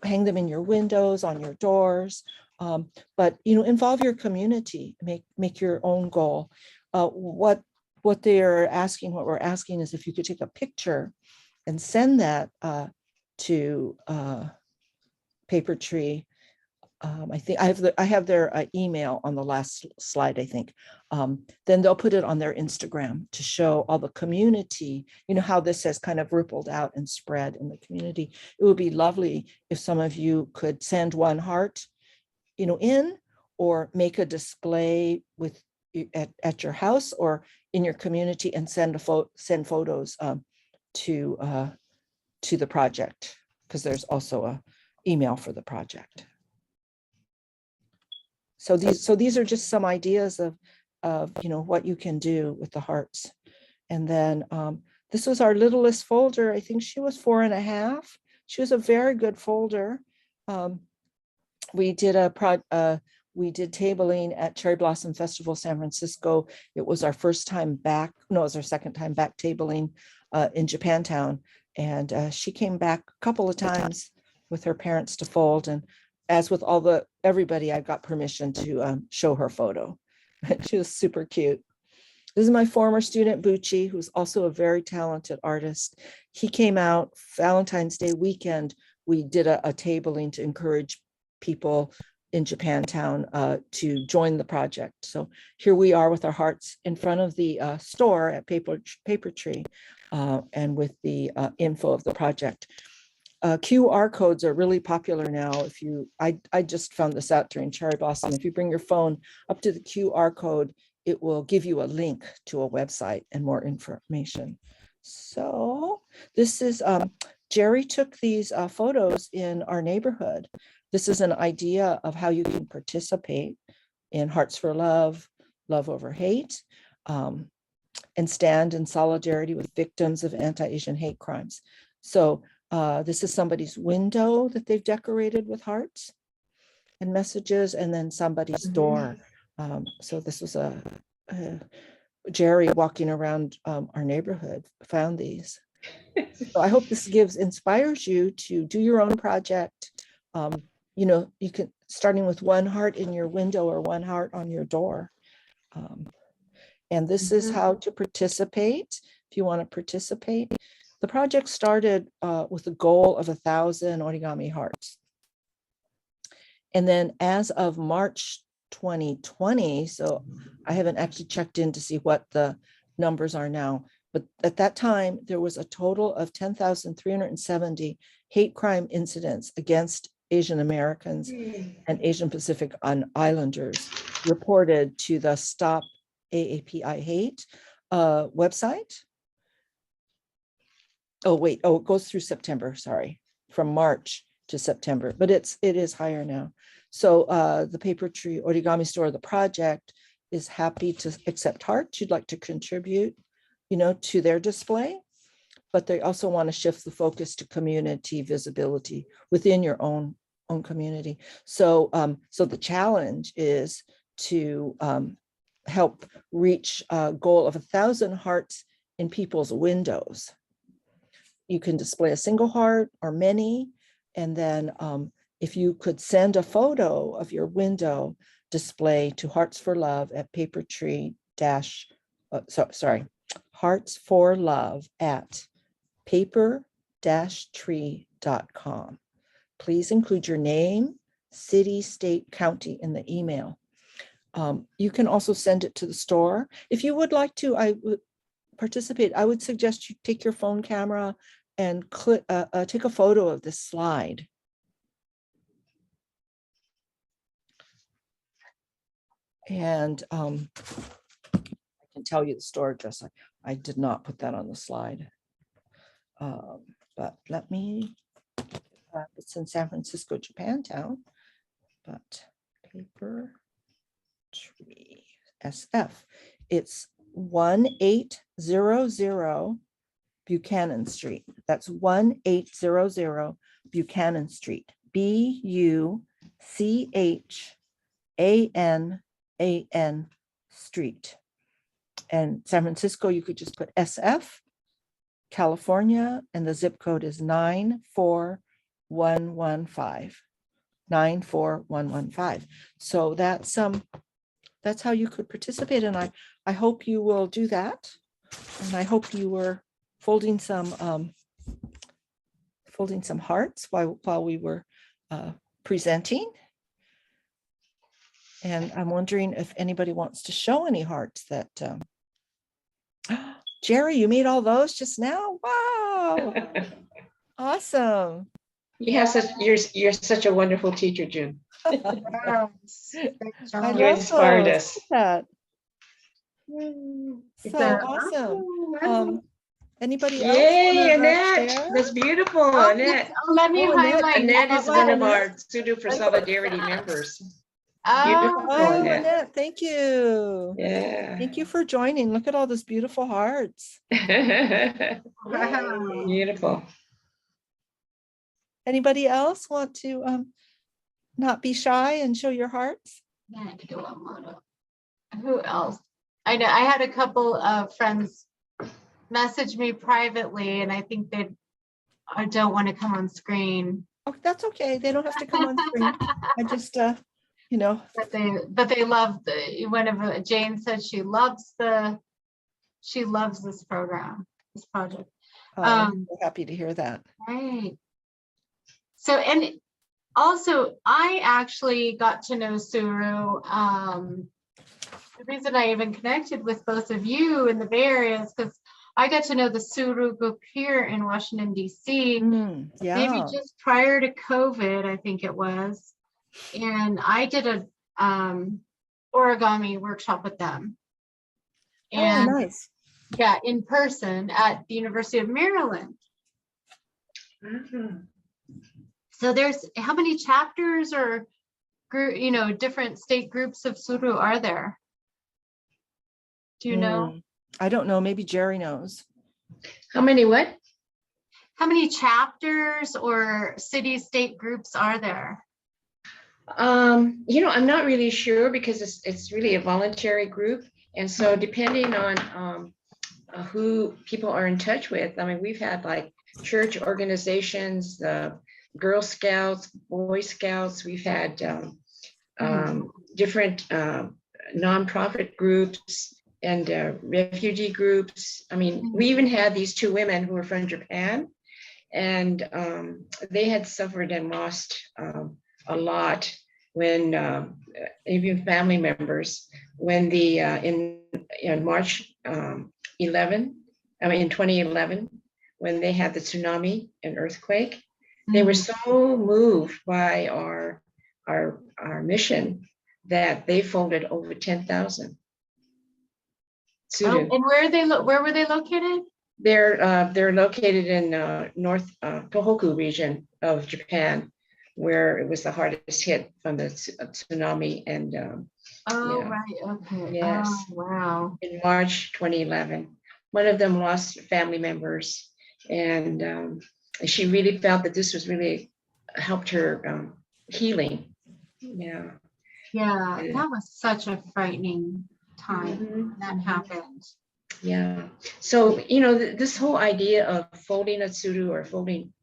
Speaker 3: in your windows, on your doors. But involve your community, make your own goal. What we're asking is if you could take a picture and send that to Paper Tree. I think I have their email on the last slide, I think. Then they'll put it on their Instagram to show all the community, how this has kind of rippled out and spread in the community. It would be lovely if some of you could send one heart, in, or make a display at your house or in your community, and send photos to the project, because there's also a email for the project. So these are just some ideas of what you can do with the hearts. And then this was our littlest folder. I think she was 4.5. She was a very good folder. We did We did tabling at Cherry Blossom Festival San Francisco. It was our first time back. No, it was our second time back tabling in Japantown. And she came back a couple of times with her parents to fold. And as with everybody, I got permission to show her photo. She was super cute. This is my former student, Bucci, who's also a very talented artist. He came out Valentine's Day weekend. We did a tabling to encourage people in Japantown to join the project. So here we are with our hearts in front of the store at Paper Tree and with the info of the project. QR codes are really popular now. I just found this out during Cherry Blossom. If you bring your phone up to the QR code, it will give you a link to a website and more information. So this is, Jerry took these photos in our neighborhood. This is an idea of how you can participate in Hearts for Love, Love Over Hate, and stand in solidarity with victims of anti-Asian hate crimes. So this is somebody's window that they've decorated with hearts and messages, and then somebody's door. So this was Jerry walking around our neighborhood found these. So I hope this inspires you to do your own project. You know, you can, starting with one heart in your window or one heart on your door. And this is how to participate. If you want to participate, the project started with a goal of 1,000 origami hearts. And then as of March 2020, so I haven't actually checked in to see what the numbers are now, but at that time, there was a total of 10,370 hate crime incidents against Asian Americans and Asian Pacific Islanders reported to the Stop AAPI Hate website. Oh, wait, it goes through September, sorry, from March to September, but it is higher now. So the Paper Tree Origami Store, the project, is happy to accept hearts you'd like to contribute, you know, to their display, but they also want to shift the focus to community visibility within your own community. So so the challenge is to help reach a goal of 1,000 hearts in people's windows. You can display a single heart or many, and then if you could send a photo of your window display to Hearts for Love at Hearts for Love at paper-tree.com. Please include your name, city, state, county in the email. You can also send it to the store. If you would like to, I would participate. I would suggest you take your phone camera and take a photo of this slide. And I can tell you the store address. I did not put that on the slide. But let me, it's in San Francisco, Japantown, but Paper Tree SF. It's 1800 Buchanan Street. That's 1800 Buchanan Street. BUCHANAN Street. And San Francisco, you could just put SF, California, and the zip code is 94115. 94115. So that's how you could participate, and I hope you will do that. And I hope you were folding some hearts while we were presenting. And I'm wondering if anybody wants to show any hearts that Jerry, you made all those just now? Wow. Awesome.
Speaker 1: You're such a wonderful teacher, June.
Speaker 3: I
Speaker 1: You inspired
Speaker 3: love
Speaker 1: us.
Speaker 3: that.
Speaker 1: It's
Speaker 3: So awesome. Anybody else?
Speaker 1: Yay,
Speaker 3: wanna,
Speaker 1: Annette.
Speaker 3: share?
Speaker 1: That's beautiful, Annette.
Speaker 2: Let me
Speaker 3: Oh, Annette.
Speaker 2: highlight.
Speaker 1: Annette is
Speaker 3: Wow,
Speaker 1: one of
Speaker 3: Annette.
Speaker 1: our Tsuru For Solidarity members.
Speaker 2: Oh,
Speaker 1: Beautiful,
Speaker 3: Oh,
Speaker 1: Annette.
Speaker 3: Annette, thank you.
Speaker 1: Yeah.
Speaker 3: Thank you for joining. Look at all those beautiful hearts. Yay.
Speaker 1: Beautiful.
Speaker 3: Anybody else want to not be shy and show your hearts?
Speaker 2: Who else? I know I had a couple of friends message me privately, and I think I don't want to come on screen.
Speaker 3: Oh, that's okay. They don't have to come on screen. I just, you know,
Speaker 2: But they love one of Jane said she loves this program, this project.
Speaker 3: I'm so happy to hear that.
Speaker 2: Right. So, and also I actually got to know Tsuru. The reason I even connected with both of you in the Bay Area is because I got to know the Tsuru group here in Washington, D.C.
Speaker 3: Yeah.
Speaker 2: Maybe just prior to COVID, I think it was. And I did a origami workshop with them. And
Speaker 3: nice.
Speaker 2: yeah, in person at the University of Maryland.
Speaker 1: Mhm.
Speaker 2: So there's how many chapters or different state groups of Tsuru are there? Do you know?
Speaker 3: I don't know. Maybe Jerry knows.
Speaker 1: How many what?
Speaker 2: How many chapters or city state groups are there?
Speaker 1: I'm not really sure because it's really a voluntary group. And so depending on who people are in touch with, I mean, we've had like church organizations, Girl Scouts, Boy Scouts, we've had different nonprofit groups and refugee groups. I mean, we even had these two women who were from Japan, and they had suffered and lost a lot when even family members, when in March 2011, when they had the tsunami and earthquake, they were so moved by our mission that they folded over 10,000.
Speaker 2: And where were they located?
Speaker 1: They're located in North Tohoku region of Japan, where it was the hardest hit from the tsunami. And
Speaker 2: Right, okay.
Speaker 1: Yes.
Speaker 2: Oh, wow.
Speaker 1: In March 2011, one of them lost family members, and she really felt that this was really helped her healing. Yeah.
Speaker 2: Yeah, that was such a frightening time when that happened.
Speaker 1: Yeah. So, this whole idea of folding a tsuru or folding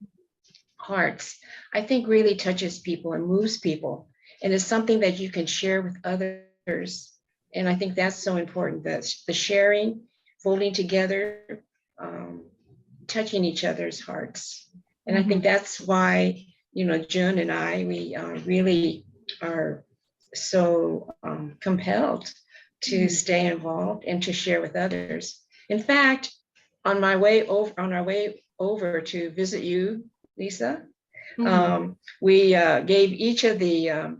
Speaker 1: hearts, I think really touches people and moves people. And it's something that you can share with others. And I think that's so important, that the sharing, folding together, touching each other's hearts. And I think that's why, June and I, we really are so compelled to stay involved and to share with others. In fact, on our way over to visit you, Lisa, we gave each of the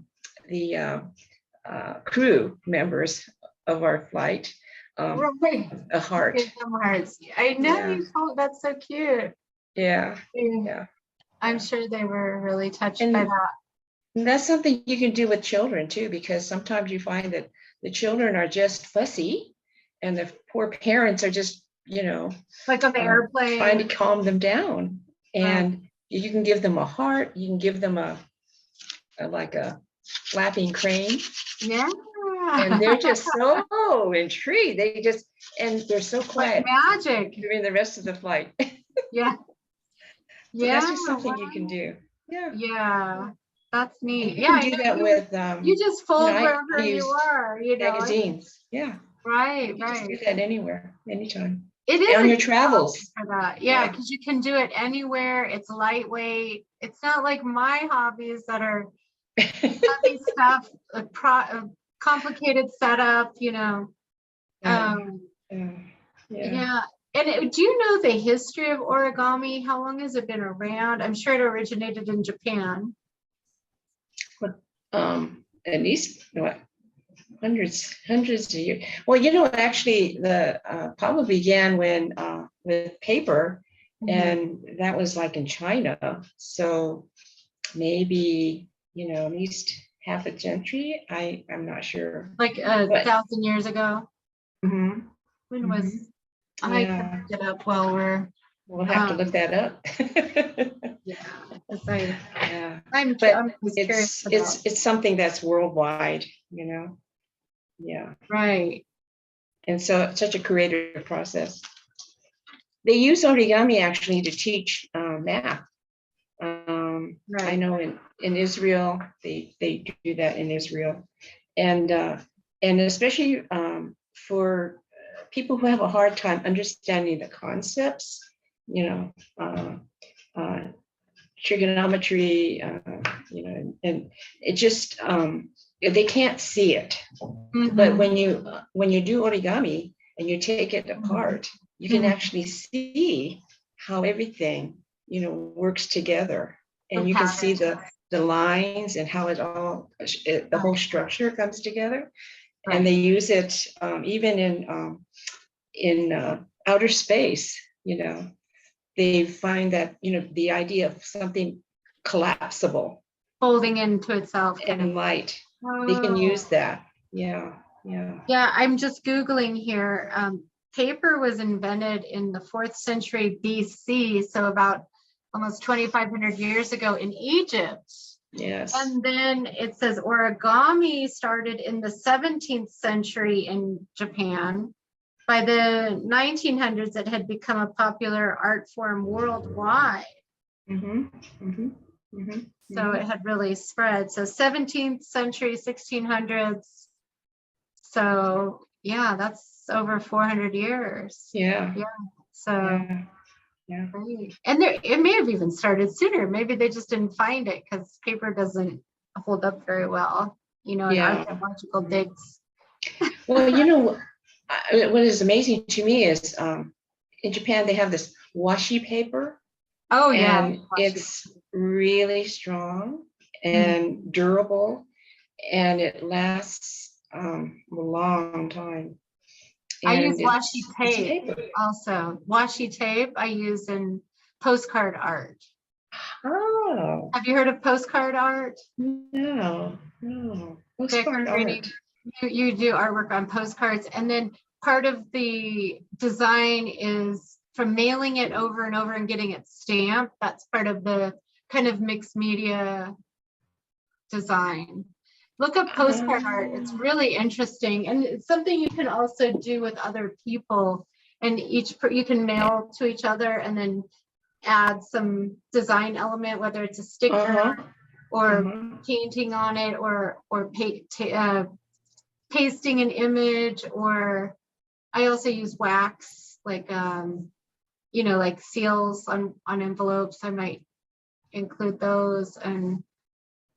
Speaker 1: crew members of our flight a heart.
Speaker 2: Give them hearts. I know
Speaker 1: Yeah.
Speaker 2: you told, that's so cute.
Speaker 1: Yeah.
Speaker 2: I'm sure they were really touched
Speaker 1: And
Speaker 2: by that.
Speaker 1: And that's something you can do with children too, because sometimes you find that the children are just fussy and the poor parents are just,
Speaker 2: Like on the airplane.
Speaker 1: trying to calm them down. And you can give them a heart, you can give them a flapping crane.
Speaker 2: Yeah.
Speaker 1: And they're just so intrigued. And they're so quiet
Speaker 2: Like magic.
Speaker 1: during the rest of the flight.
Speaker 2: Yeah.
Speaker 1: So that's just something you can do. Yeah.
Speaker 2: Yeah. That's neat.
Speaker 1: You
Speaker 2: Yeah.
Speaker 1: can do that with
Speaker 2: You just fold
Speaker 1: I
Speaker 2: wherever you
Speaker 1: use
Speaker 2: are,
Speaker 1: magazines. Yeah.
Speaker 2: Right,
Speaker 1: You can just
Speaker 2: right.
Speaker 1: do that anywhere, anytime.
Speaker 2: It is
Speaker 1: On
Speaker 2: a
Speaker 1: your
Speaker 2: good
Speaker 1: travels.
Speaker 2: option for that. Yeah, because you can do it anywhere. It's lightweight. It's not like my hobbies that are heavy stuff, complicated setup,
Speaker 1: Yeah.
Speaker 2: Yeah. And do you know the history of origami? How long has it been around? I'm sure it originated in Japan.
Speaker 1: At least what, hundreds of years. Well, actually, the probably began when with paper, and that was like in China. So maybe at least half a century. I'm not sure.
Speaker 2: Like 1,000 years ago.
Speaker 1: Mm-hmm.
Speaker 2: When was I can look it up while
Speaker 1: we'll have to look that up.
Speaker 2: yeah.
Speaker 1: Yeah.
Speaker 2: I'm
Speaker 1: But
Speaker 2: curious about.
Speaker 1: it's something that's worldwide, you know? Yeah.
Speaker 2: Right.
Speaker 1: And so it's such a creative process. They use origami actually to teach math. I
Speaker 2: Right.
Speaker 1: know in Israel, they do that in Israel. And especially for people who have a hard time understanding the concepts, you know, uh, trigonometry, and it just, they can't see it. But
Speaker 2: Mhm.
Speaker 1: when you do origami and you take it apart, you can
Speaker 2: Mhm.
Speaker 1: actually see how everything, works together,
Speaker 2: The
Speaker 1: and you can see
Speaker 2: pattern.
Speaker 1: the lines and how the whole structure comes together. And they
Speaker 2: Right.
Speaker 1: use it even in outer space. They find that the idea of something collapsible
Speaker 2: Folding into itself kind of.
Speaker 1: and light, they can
Speaker 2: Oh.
Speaker 1: use that. Yeah, yeah.
Speaker 2: Yeah, I'm just Googling here. Paper was invented in the 4th century BC, so about almost 2,500 years ago in Egypt.
Speaker 1: Yes.
Speaker 2: And then it says origami started in the 17th century in Japan. By the 1900s, it had become a popular art form worldwide.
Speaker 1: Mm-hmm, mm-hmm, mm-hmm,
Speaker 2: So it had really spread. So 17th century, 1600s. So yeah, that's over 400 years.
Speaker 1: yeah,
Speaker 2: Yeah. So
Speaker 1: yeah, yeah.
Speaker 2: great. And there, it may have even started sooner. Maybe they just didn't find it because paper doesn't hold up very well, in
Speaker 1: Yeah.
Speaker 2: archaeological digs.
Speaker 1: Well, what is amazing to me is in Japan they have this washi paper,
Speaker 2: Oh yeah.
Speaker 1: and it's really strong
Speaker 2: Mhm.
Speaker 1: and durable, and it lasts a long time.
Speaker 2: I use
Speaker 1: And
Speaker 2: washi
Speaker 1: it's
Speaker 2: tape
Speaker 1: paper.
Speaker 2: also. Washi tape I use in postcard art.
Speaker 1: Oh,
Speaker 2: Have you heard of postcard art?
Speaker 1: no. Postcard
Speaker 2: Decorating.
Speaker 1: art.
Speaker 2: You do artwork on postcards, and then part of the design is from mailing it over and over and getting it stamped. That's part of the kind of mixed media design. Look up postcard art. It's really interesting, and it's something you can also do with other people. And you can mail to each other, and then add some design element, whether it's a sticker or painting on it, or pasting an image, or I also use wax, like like seals on envelopes. I might include those, and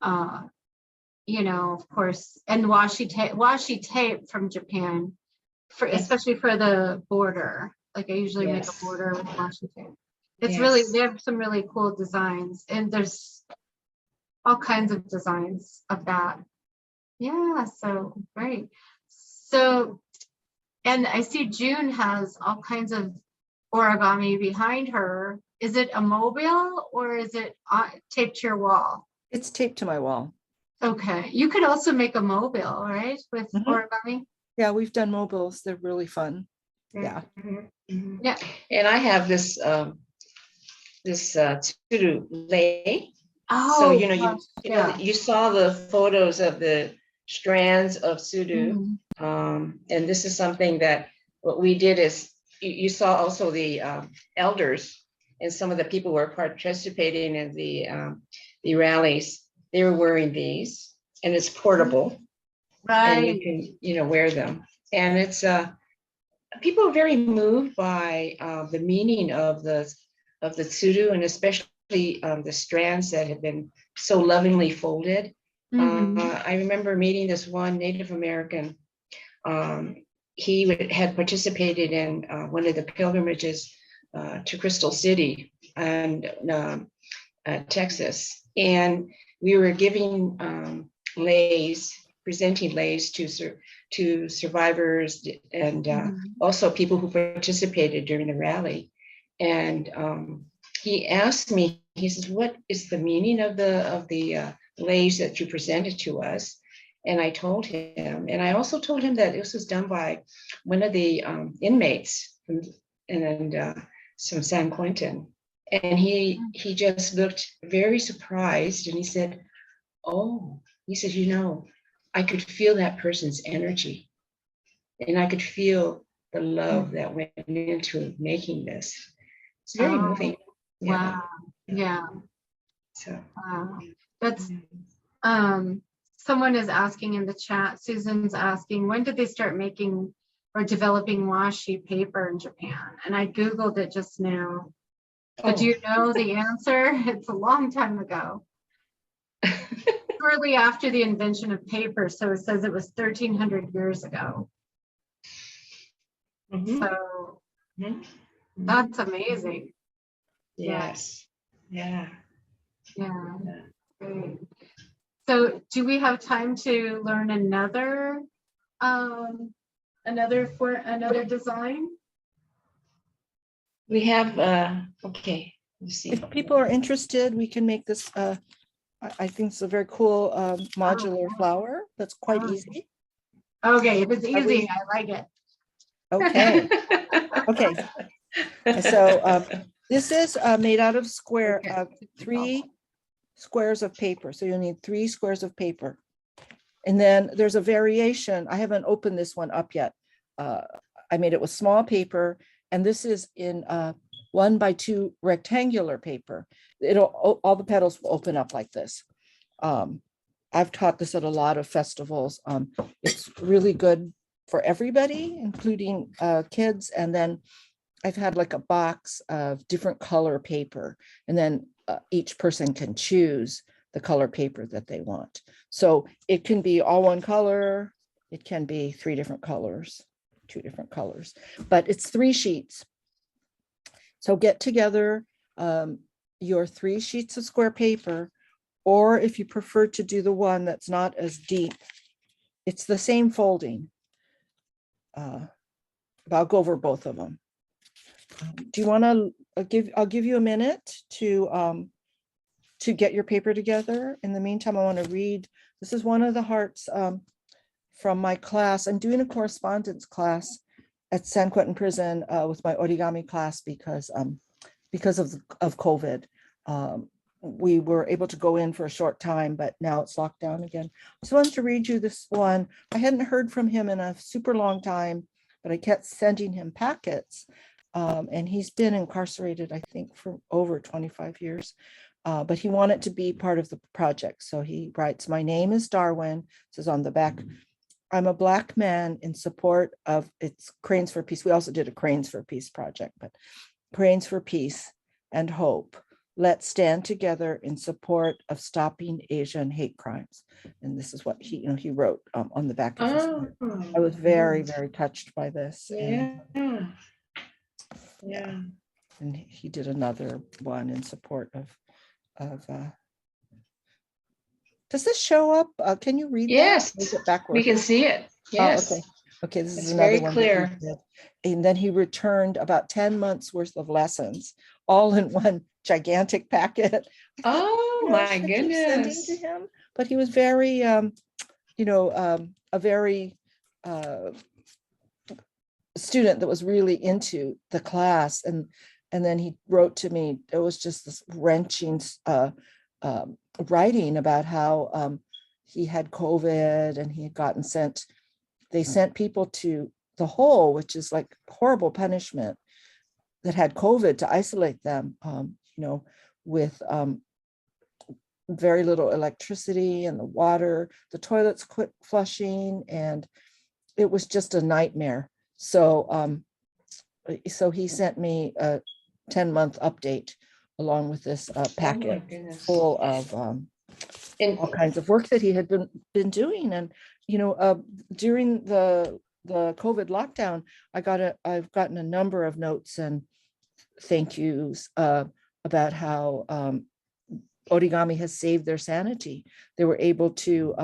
Speaker 2: of course, and washi tape from Japan, especially for the border. Like I usually make a border with washi tape. It's really, they have some really cool designs, and there's all kinds of designs of that. Yeah, so great. So, and I see June has all kinds of origami behind her. Is it a mobile or is it taped to your wall?
Speaker 3: It's taped to my wall.
Speaker 2: Okay, you could also make a mobile, right, with origami?
Speaker 3: Yeah, we've done mobiles. They're really fun. Yeah.
Speaker 2: Yeah.
Speaker 1: And I have this tsuru lei.
Speaker 2: Oh,
Speaker 1: So
Speaker 2: yeah.
Speaker 1: you saw the photos of the strands of tsuru,
Speaker 2: Mhm.
Speaker 1: and this is something that what we did is you saw also the elders and some of the people who were participating in the rallies. They were wearing these, and it's portable, and you
Speaker 2: Right.
Speaker 1: can wear them, and it's people are very moved by the meaning of the tsuru, and especially the strands that have been so lovingly folded.
Speaker 2: Mhm.
Speaker 1: I remember meeting this one Native American. He had participated in one of the pilgrimages to Crystal City and Texas, and we were giving presenting leis to survivors and also people who participated during the rally. And he asked me, he says, "What is the meaning of the leis that you presented to us?" And I told him, and I also told him that this was done by one of the inmates from San Quentin. And he just looked very surprised, and he said, "Oh," he said, I could feel that person's energy, and I could feel the love that went into making this. It's very
Speaker 2: Oh,
Speaker 1: moving. Yeah.
Speaker 2: wow. Yeah.
Speaker 1: So.
Speaker 2: Wow. That's someone is asking in the chat, Susan's asking, when did they start making or developing washi paper in Japan? And I Googled it just now. But do you know the answer? It's a long time ago. Shortly after the invention of paper. So it says it was 1300 years ago. So that's amazing.
Speaker 1: Yes. Yeah.
Speaker 2: Yeah. Great. So do we have time to learn another design?
Speaker 1: We have, okay, let's see.
Speaker 3: If people are interested, we can make this, I think it's a very cool modular flower that's quite easy.
Speaker 2: Okay, if it's easy, I like it.
Speaker 3: Okay, okay. So this is made out of three squares of paper. So you'll need 3 squares of paper. And then there's a variation. I haven't opened this one up yet. I made it with small paper, and this is in 1x2 rectangular paper. All the petals will open up like this. I've taught this at a lot of festivals. It's really good for everybody, including kids. And then I've had like a box of different color paper, and then each person can choose the color paper that they want. So it can be all one color. It can be 3 different colors, 2 different colors, but it's 3 sheets. So get together your 3 sheets of square paper, or if you prefer to do the one that's not as deep, it's the same folding. But I'll go over both of them. Do you want to I'll give you a minute to get your paper together. In the meantime, I want to read. This is one of the hearts from my class. I'm doing a correspondence class at San Quentin Prison with my origami class because of COVID. We were able to go in for a short time, but now it's locked down again. So I wanted to read you this one. I hadn't heard from him in a super long time, but I kept sending him packets. And he's been incarcerated, I think, for over 25 years. But he wanted to be part of the project. So he writes, "My name is Darwin," says on the back, "I'm a Black man in support of," it's Cranes for Peace. We also did a Cranes for Peace project, but Cranes for Peace and Hope. Let's stand together in support of stopping Asian hate crimes. And this is what he wrote on the back of his book. I was very, very touched by this.
Speaker 1: Yeah.
Speaker 3: And he did another one in support of does this show up? Can you read
Speaker 1: Yes,
Speaker 3: that? Is it backwards?
Speaker 1: we can see it. Yes.
Speaker 3: Oh, okay. Okay, this
Speaker 1: It's
Speaker 3: is another
Speaker 1: very
Speaker 3: one.
Speaker 1: clear.
Speaker 3: And then he returned about 10 months worth of lessons, all in one gigantic packet.
Speaker 1: Oh my
Speaker 3: Should keep sending to
Speaker 1: goodness.
Speaker 3: him, but he was very, a very student that was really into the class, and then he wrote to me. It was just this wrenching writing about how he had COVID and he had gotten sent. They sent people to the hole, which is like horrible punishment, that had COVID, to isolate them. With very little electricity, and the water, the toilets quit flushing, and it was just a nightmare. So he sent me a 10-month update along with this packet full of all kinds of work that he had been doing. And during the COVID lockdown, I've gotten a number of notes and thank yous about how origami has saved their sanity. They were able to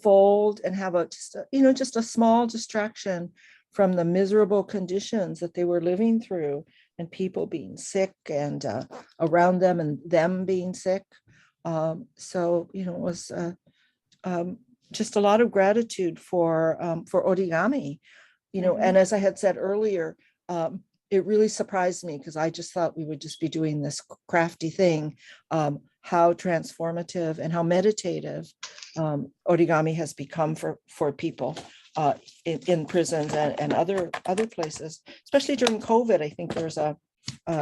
Speaker 3: fold and have just a small distraction from the miserable conditions that they were living through, and people being sick and around them and them being sick. So it was just a lot of gratitude for origami, and as I had said earlier, it really surprised me because I just thought we would just be doing this crafty thing. How transformative and how meditative origami has become for people in prisons and other places, especially during COVID. I think there's a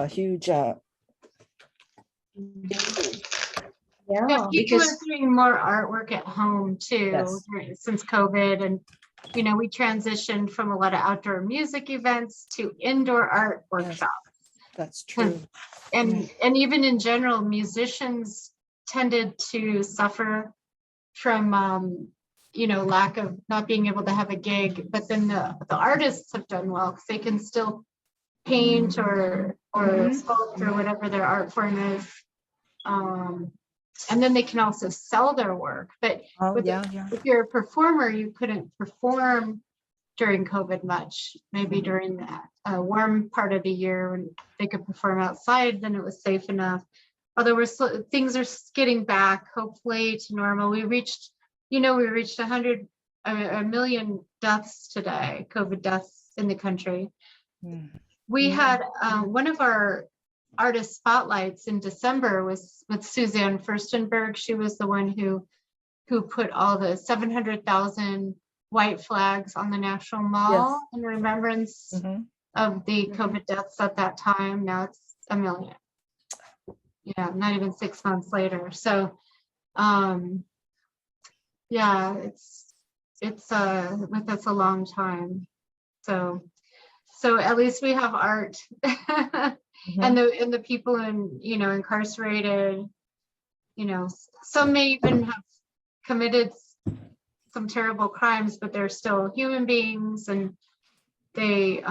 Speaker 3: huge increase.
Speaker 2: Yeah,
Speaker 1: Yeah,
Speaker 2: people
Speaker 1: because
Speaker 2: are doing more artwork at home too,
Speaker 3: Yes.
Speaker 2: since COVID. And, you know, we transitioned from a lot of outdoor music events to indoor art workshops.
Speaker 3: That's true.
Speaker 2: And even in general, musicians tended to suffer from, you know, lack of not being able to have a gig, but then the artists have done well because they can still paint or sculpt or whatever their art form is. And then they can also sell their work. But
Speaker 3: Oh,
Speaker 2: with
Speaker 3: yeah.
Speaker 2: if you're a performer, you couldn't perform during COVID much. Maybe during that warm part of the year when they could perform outside, then it was safe enough. Although things are getting back, hopefully, to normal. We reached 1 million deaths today, COVID deaths in the country. We had one of our artist spotlights in December was with Suzanne Furstenberg. She was the one who put all the 700,000 white flags on the National Mall in remembrance of the COVID deaths at that time. Now it's 1 million. Yeah, not even 6 months later. So, yeah, it's with us a long time. So at least we have art. And the people incarcerated, some may even have committed some terrible crimes, but they're still human beings, and they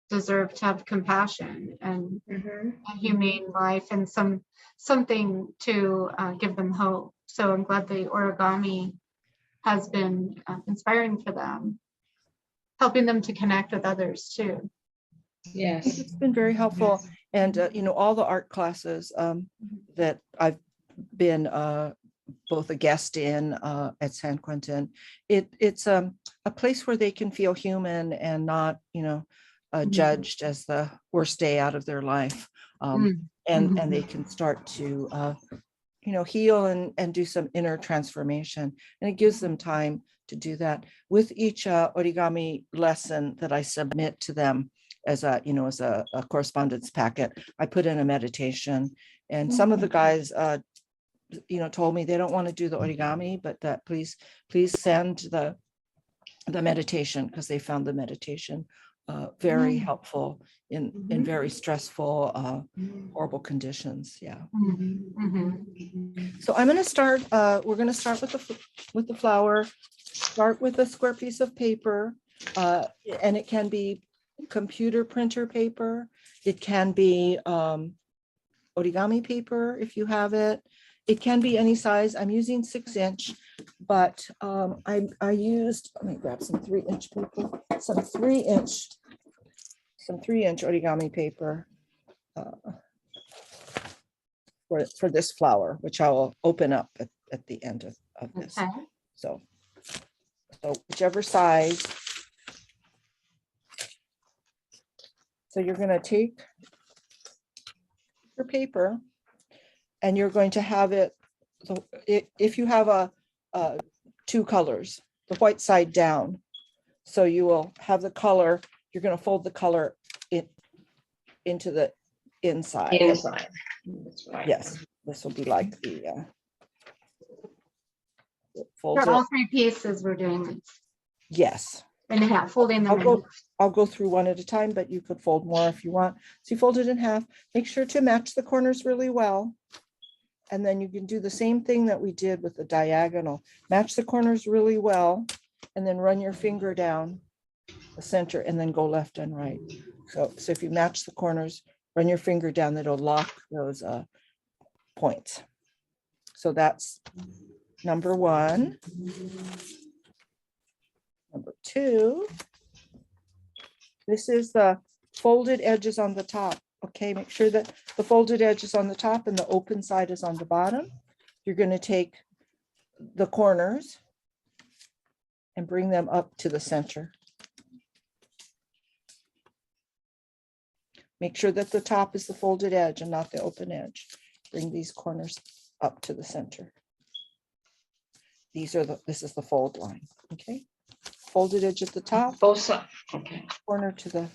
Speaker 2: deserve to have compassion and a humane life and something to give them hope. So I'm glad the origami has been inspiring for them, helping them to connect with others too.
Speaker 1: yes,
Speaker 3: It's been very helpful. And, all the art classes that I've been both a guest in at San Quentin, it's a place where they can feel human and not, judged as the worst day out of their life. And they can start to, heal and do some inner transformation. And it gives them time to do that. With each origami lesson that I submit to them as a correspondence packet, I put in a meditation. And some of the guys, told me they don't want to do the origami, but that please send the meditation, because they found the meditation very helpful in very stressful, horrible conditions. Yeah. So I'm going to start. We're going to start with the flower. Start with a square piece of paper, and it can be computer printer paper. It can be origami paper if you have it. It can be any size. I'm using 6-inch, but I used, let me grab some 3-inch paper, some 3-inch origami paper for this flower, which I will open up at the end of this.
Speaker 2: Okay.
Speaker 3: So whichever size. So you're going to take your paper and you're going to have it, so if you have two colors, the white side down. So you will have the color, you're going to fold the color into the inside.
Speaker 1: inside. That's right.
Speaker 3: Yes, this will be like the
Speaker 2: For
Speaker 3: fold
Speaker 2: all
Speaker 3: it.
Speaker 2: 3 pieces, we're doing it
Speaker 3: Yes.
Speaker 2: in half, folding them in half.
Speaker 3: I'll go through one at a time, but you could fold more if you want. So you fold it in half. Make sure to match the corners really well. And then you can do the same thing that we did with the diagonal. Match the corners really well, and then run your finger down the center and then go left and right. So if you match the corners, run your finger down, that'll lock those points. So that's number 1. Number 2, this is the folded edges on the top. Okay, make sure that the folded edge is on the top and the open side is on the bottom. You're going to take the corners and bring them up to the center. Make sure that the top is the folded edge and not the open edge. Bring these corners up to the center. This is the fold line, okay? Folded edge at the top,
Speaker 1: Both sides, okay.
Speaker 3: corner to the.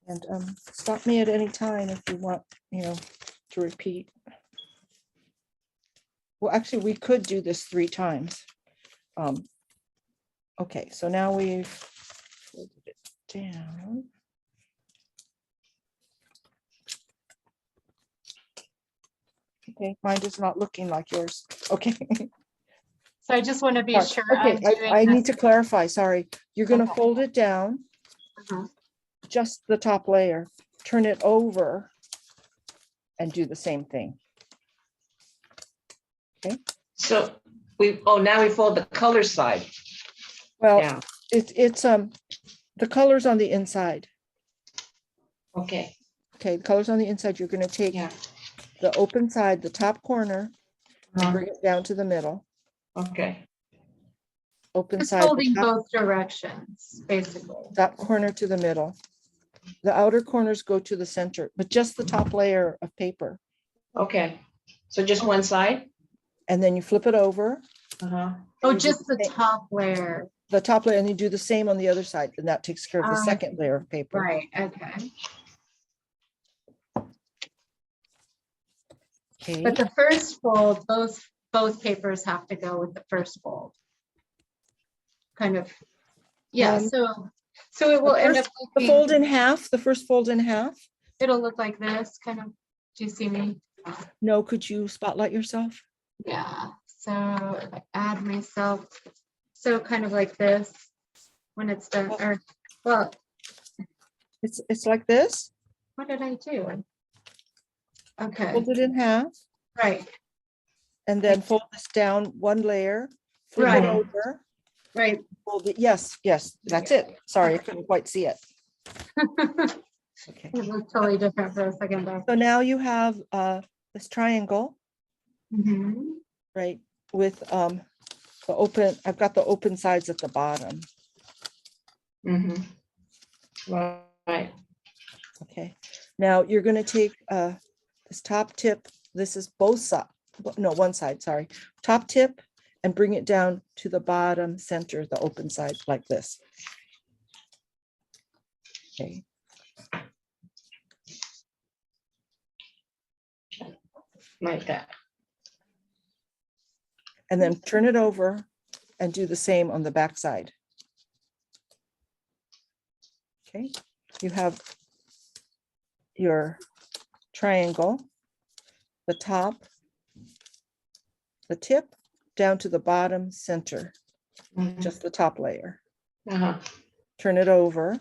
Speaker 3: And stop me at any time if you want, to repeat. Well, actually, we could do this 3 times. Okay, so now we've folded it down. Okay, mine is not looking like yours. Okay.
Speaker 2: So I just want to be sure.
Speaker 3: Okay,
Speaker 2: I'm doing
Speaker 3: I
Speaker 2: this.
Speaker 3: need to clarify, sorry. You're gonna
Speaker 2: Okay.
Speaker 3: fold it down,
Speaker 2: Uh-huh.
Speaker 3: just the top layer, turn it over and do the same thing.
Speaker 1: So now we fold the color side
Speaker 3: Well,
Speaker 1: down.
Speaker 3: it's the colors on the inside.
Speaker 1: Okay,
Speaker 3: Okay, the colors on the inside, you're gonna take
Speaker 1: yeah.
Speaker 3: the open side, the top corner, and
Speaker 1: Uh-huh.
Speaker 3: bring it down to the middle.
Speaker 1: Okay,
Speaker 3: Open
Speaker 2: It's
Speaker 3: side, the
Speaker 2: holding
Speaker 3: top
Speaker 2: both directions, basically.
Speaker 3: top corner to the middle. The outer corners go to the center, but just the top layer of paper.
Speaker 1: okay. So just one side?
Speaker 3: And then you flip it over,
Speaker 1: Uh-huh.
Speaker 2: Oh,
Speaker 3: you do
Speaker 2: just the
Speaker 3: the same-
Speaker 2: top layer.
Speaker 3: the top layer, and you do the same on the other side, and that takes care of the second layer of paper.
Speaker 2: Right, okay.
Speaker 3: Okay,
Speaker 2: But the first fold, both papers have to go with the first fold. Kind of, yeah,
Speaker 3: Um,
Speaker 2: so it will end
Speaker 3: first-
Speaker 2: up
Speaker 3: the
Speaker 2: looking,
Speaker 3: fold in half, the first fold in half.
Speaker 2: it'll look like this, kind of, do you see me?
Speaker 3: No, could you spotlight yourself?
Speaker 2: Yeah, so if I add myself, so kind of like this, when it's done, or, well,
Speaker 3: It's like this,
Speaker 2: what did I do? Okay,
Speaker 3: fold it in half,
Speaker 2: right,
Speaker 3: and then fold this down one layer, flip it
Speaker 2: Right.
Speaker 3: over,
Speaker 2: right.
Speaker 3: fold it, yes, that's it. Sorry, I couldn't quite see it. Okay,
Speaker 2: It looked totally different for a second there.
Speaker 3: so now you have this triangle,
Speaker 2: Mhm.
Speaker 3: right, with the open, I've got the open sides at the bottom.
Speaker 1: Mm-hmm. Right.
Speaker 3: Okay, now you're gonna take this top tip, this is both sides, no, one side, sorry, top tip, and bring it down to the bottom center, the open side, like this. Okay,
Speaker 1: Like that.
Speaker 3: and then turn it over and do the same on the back side. Okay, you have your triangle, the top, the tip, down to the bottom center,
Speaker 1: Mhm.
Speaker 3: just the top layer.
Speaker 1: Uh-huh.
Speaker 3: Turn it over,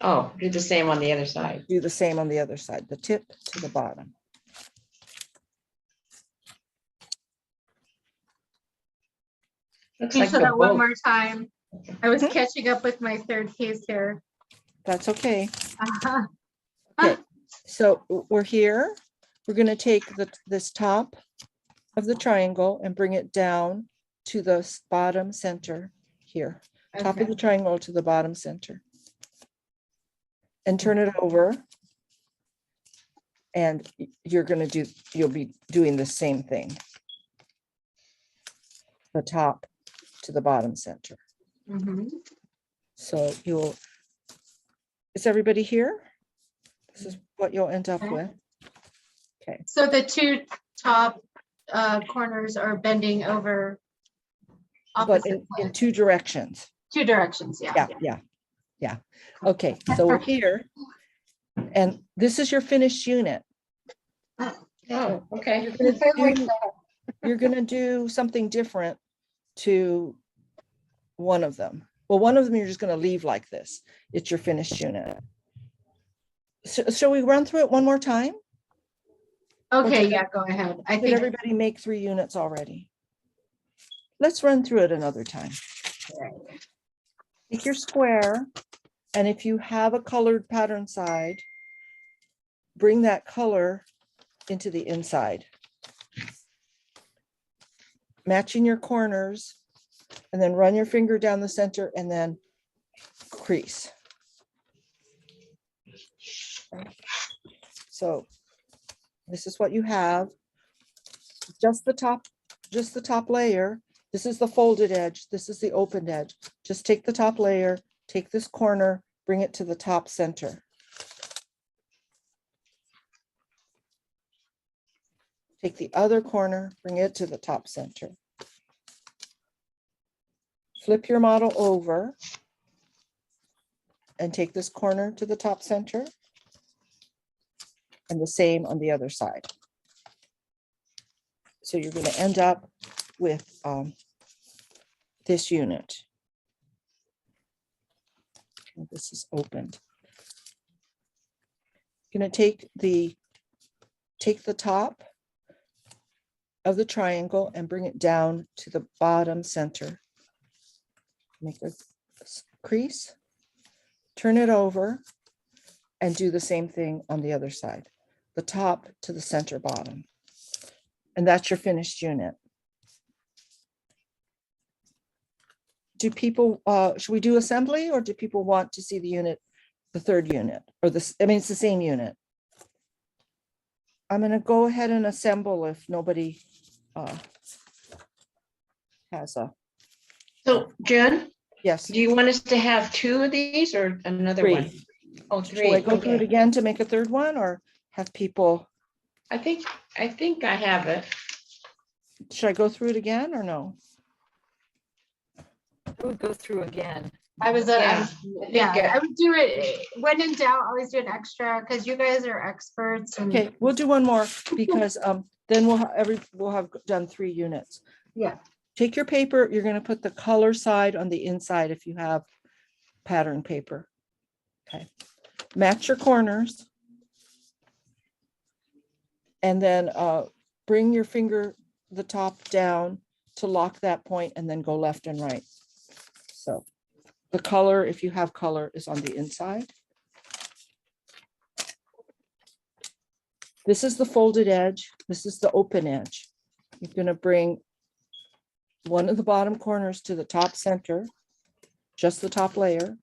Speaker 1: Oh, do the same on the other side.
Speaker 3: do the same on the other side, the tip to the bottom.
Speaker 1: Looks
Speaker 2: Can you
Speaker 1: like
Speaker 2: show
Speaker 1: the
Speaker 2: that one
Speaker 1: boat.
Speaker 2: more time? I was
Speaker 3: Mhm.
Speaker 2: catching up with my third piece here.
Speaker 3: That's okay.
Speaker 2: Uh-huh.
Speaker 3: Okay, so we're here. We're gonna take this top of the triangle and bring it down to the bottom center here. Top of
Speaker 2: Okay.
Speaker 3: the triangle to the bottom center. And turn it over. And you'll be doing the same thing. The top to the bottom center.
Speaker 2: Mhm.
Speaker 3: So is everybody here? This is what you'll end up
Speaker 2: Okay.
Speaker 3: with. Okay,
Speaker 2: So the two top corners are bending over
Speaker 3: but
Speaker 2: opposite
Speaker 3: in
Speaker 2: ways.
Speaker 3: two directions.
Speaker 2: Two directions, yeah.
Speaker 3: Yeah. Okay, so we're here. And this is your finished unit.
Speaker 1: Oh, okay.
Speaker 3: You're gonna do something different to one of them. Well, one of them you're just gonna leave like this. It's your finished unit. So, shall we run through it one more time?
Speaker 2: Okay,
Speaker 3: did
Speaker 2: yeah, go ahead. I
Speaker 3: Did
Speaker 2: think,
Speaker 3: everybody make 3 units already? Let's run through it another time. Take your square, and if you have a colored pattern side, bring that color into the inside. matching your corners, and then run your finger down the center and then crease. So this is what you have. Just the top layer. This is the folded edge. This is the opened edge. Just take the top layer, take this corner, bring it to the top center. Take the other corner, bring it to the top center. Flip your model over and take this corner to the top center. And the same on the other side. So you're going to end up with this unit. And this is opened. You're going to take the top of the triangle and bring it down to the bottom center. Make a crease, turn it over, and do the same thing on the other side. The top to the center bottom. And that's your finished unit. Do people, should we do assembly, or do people want to see the unit, the third unit, or this? I mean, it's the same unit. I'm going to go ahead and assemble if nobody has a.
Speaker 1: So Jen,
Speaker 3: Yes.
Speaker 1: do you want us to have 2 of these or another
Speaker 3: Three.
Speaker 1: one? Oh,
Speaker 3: Should
Speaker 1: 3.
Speaker 3: I go through it
Speaker 1: Okay.
Speaker 3: again to make a third one, or have people,
Speaker 1: I think I have it.
Speaker 3: should I go through it again or no?
Speaker 5: I would go through again.
Speaker 2: I was,
Speaker 1: Yeah.
Speaker 2: I would do it, when in doubt, always do an extra, because you guys are experts and.
Speaker 3: Okay, we'll do one more because then we'll have done 3 units.
Speaker 2: Yeah.
Speaker 3: Take your paper, you're going to put the color side on the inside if you have pattern paper. Okay. Match your corners. And then bring your finger, the top down to lock that point, and then go left and right. So the color, if you have color, is on the inside. This is the folded edge. This is the open edge. You're going to bring one of the bottom corners to the top center, just the top layer.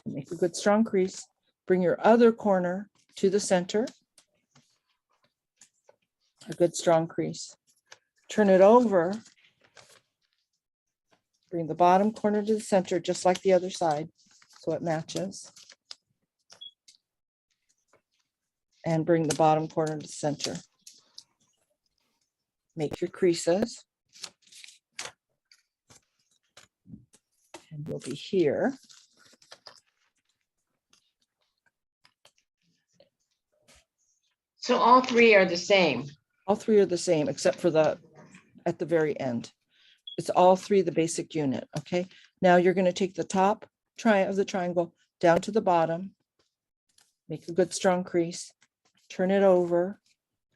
Speaker 3: Make a good strong crease. Bring your other corner to the center. A good strong crease. Turn it over. Bring the bottom corner to the center, just like the other side, so it matches. And bring the bottom corner to the center. Make your creases. And we'll be here.
Speaker 1: So all 3 are the same.
Speaker 3: All 3 are the same, except for at the very end. It's all 3 the basic unit, okay? Now you're going to take the top of the triangle down to the bottom. Make a good strong crease. Turn it over.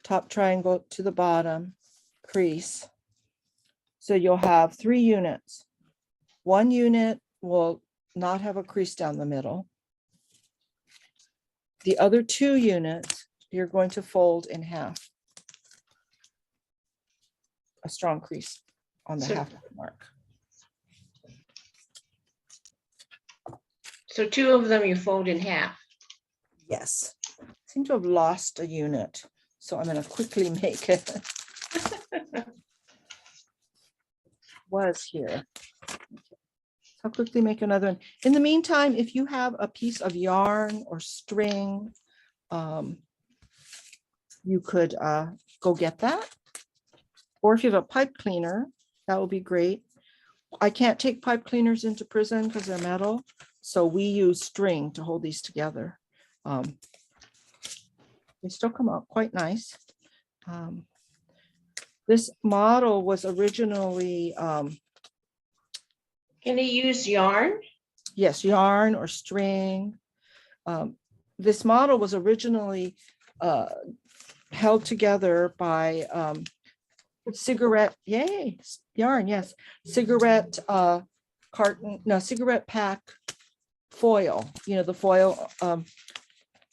Speaker 3: Top triangle to the bottom. Crease. So you'll have 3 units. 1 unit will not have a crease down the middle. The other 2 units, you're going to fold in half. A strong crease on the
Speaker 1: So-
Speaker 3: half mark.
Speaker 1: So 2 of them you fold in half.
Speaker 3: Yes. Seem to have lost a unit, so I'm going to quickly make it. Was here. I'll quickly make another one. In the meantime, if you have a piece of yarn or string, you could go get that. Or if you have a pipe cleaner, that would be great. I can't take pipe cleaners into prison because they're metal, so we use string to hold these together. They still come out quite nice. This model was originally,
Speaker 1: Can you use yarn?
Speaker 3: yes, yarn or string. This model was originally held together by cigarette, yay, yarn, yes, cigarette carton, no, cigarette pack foil, the foil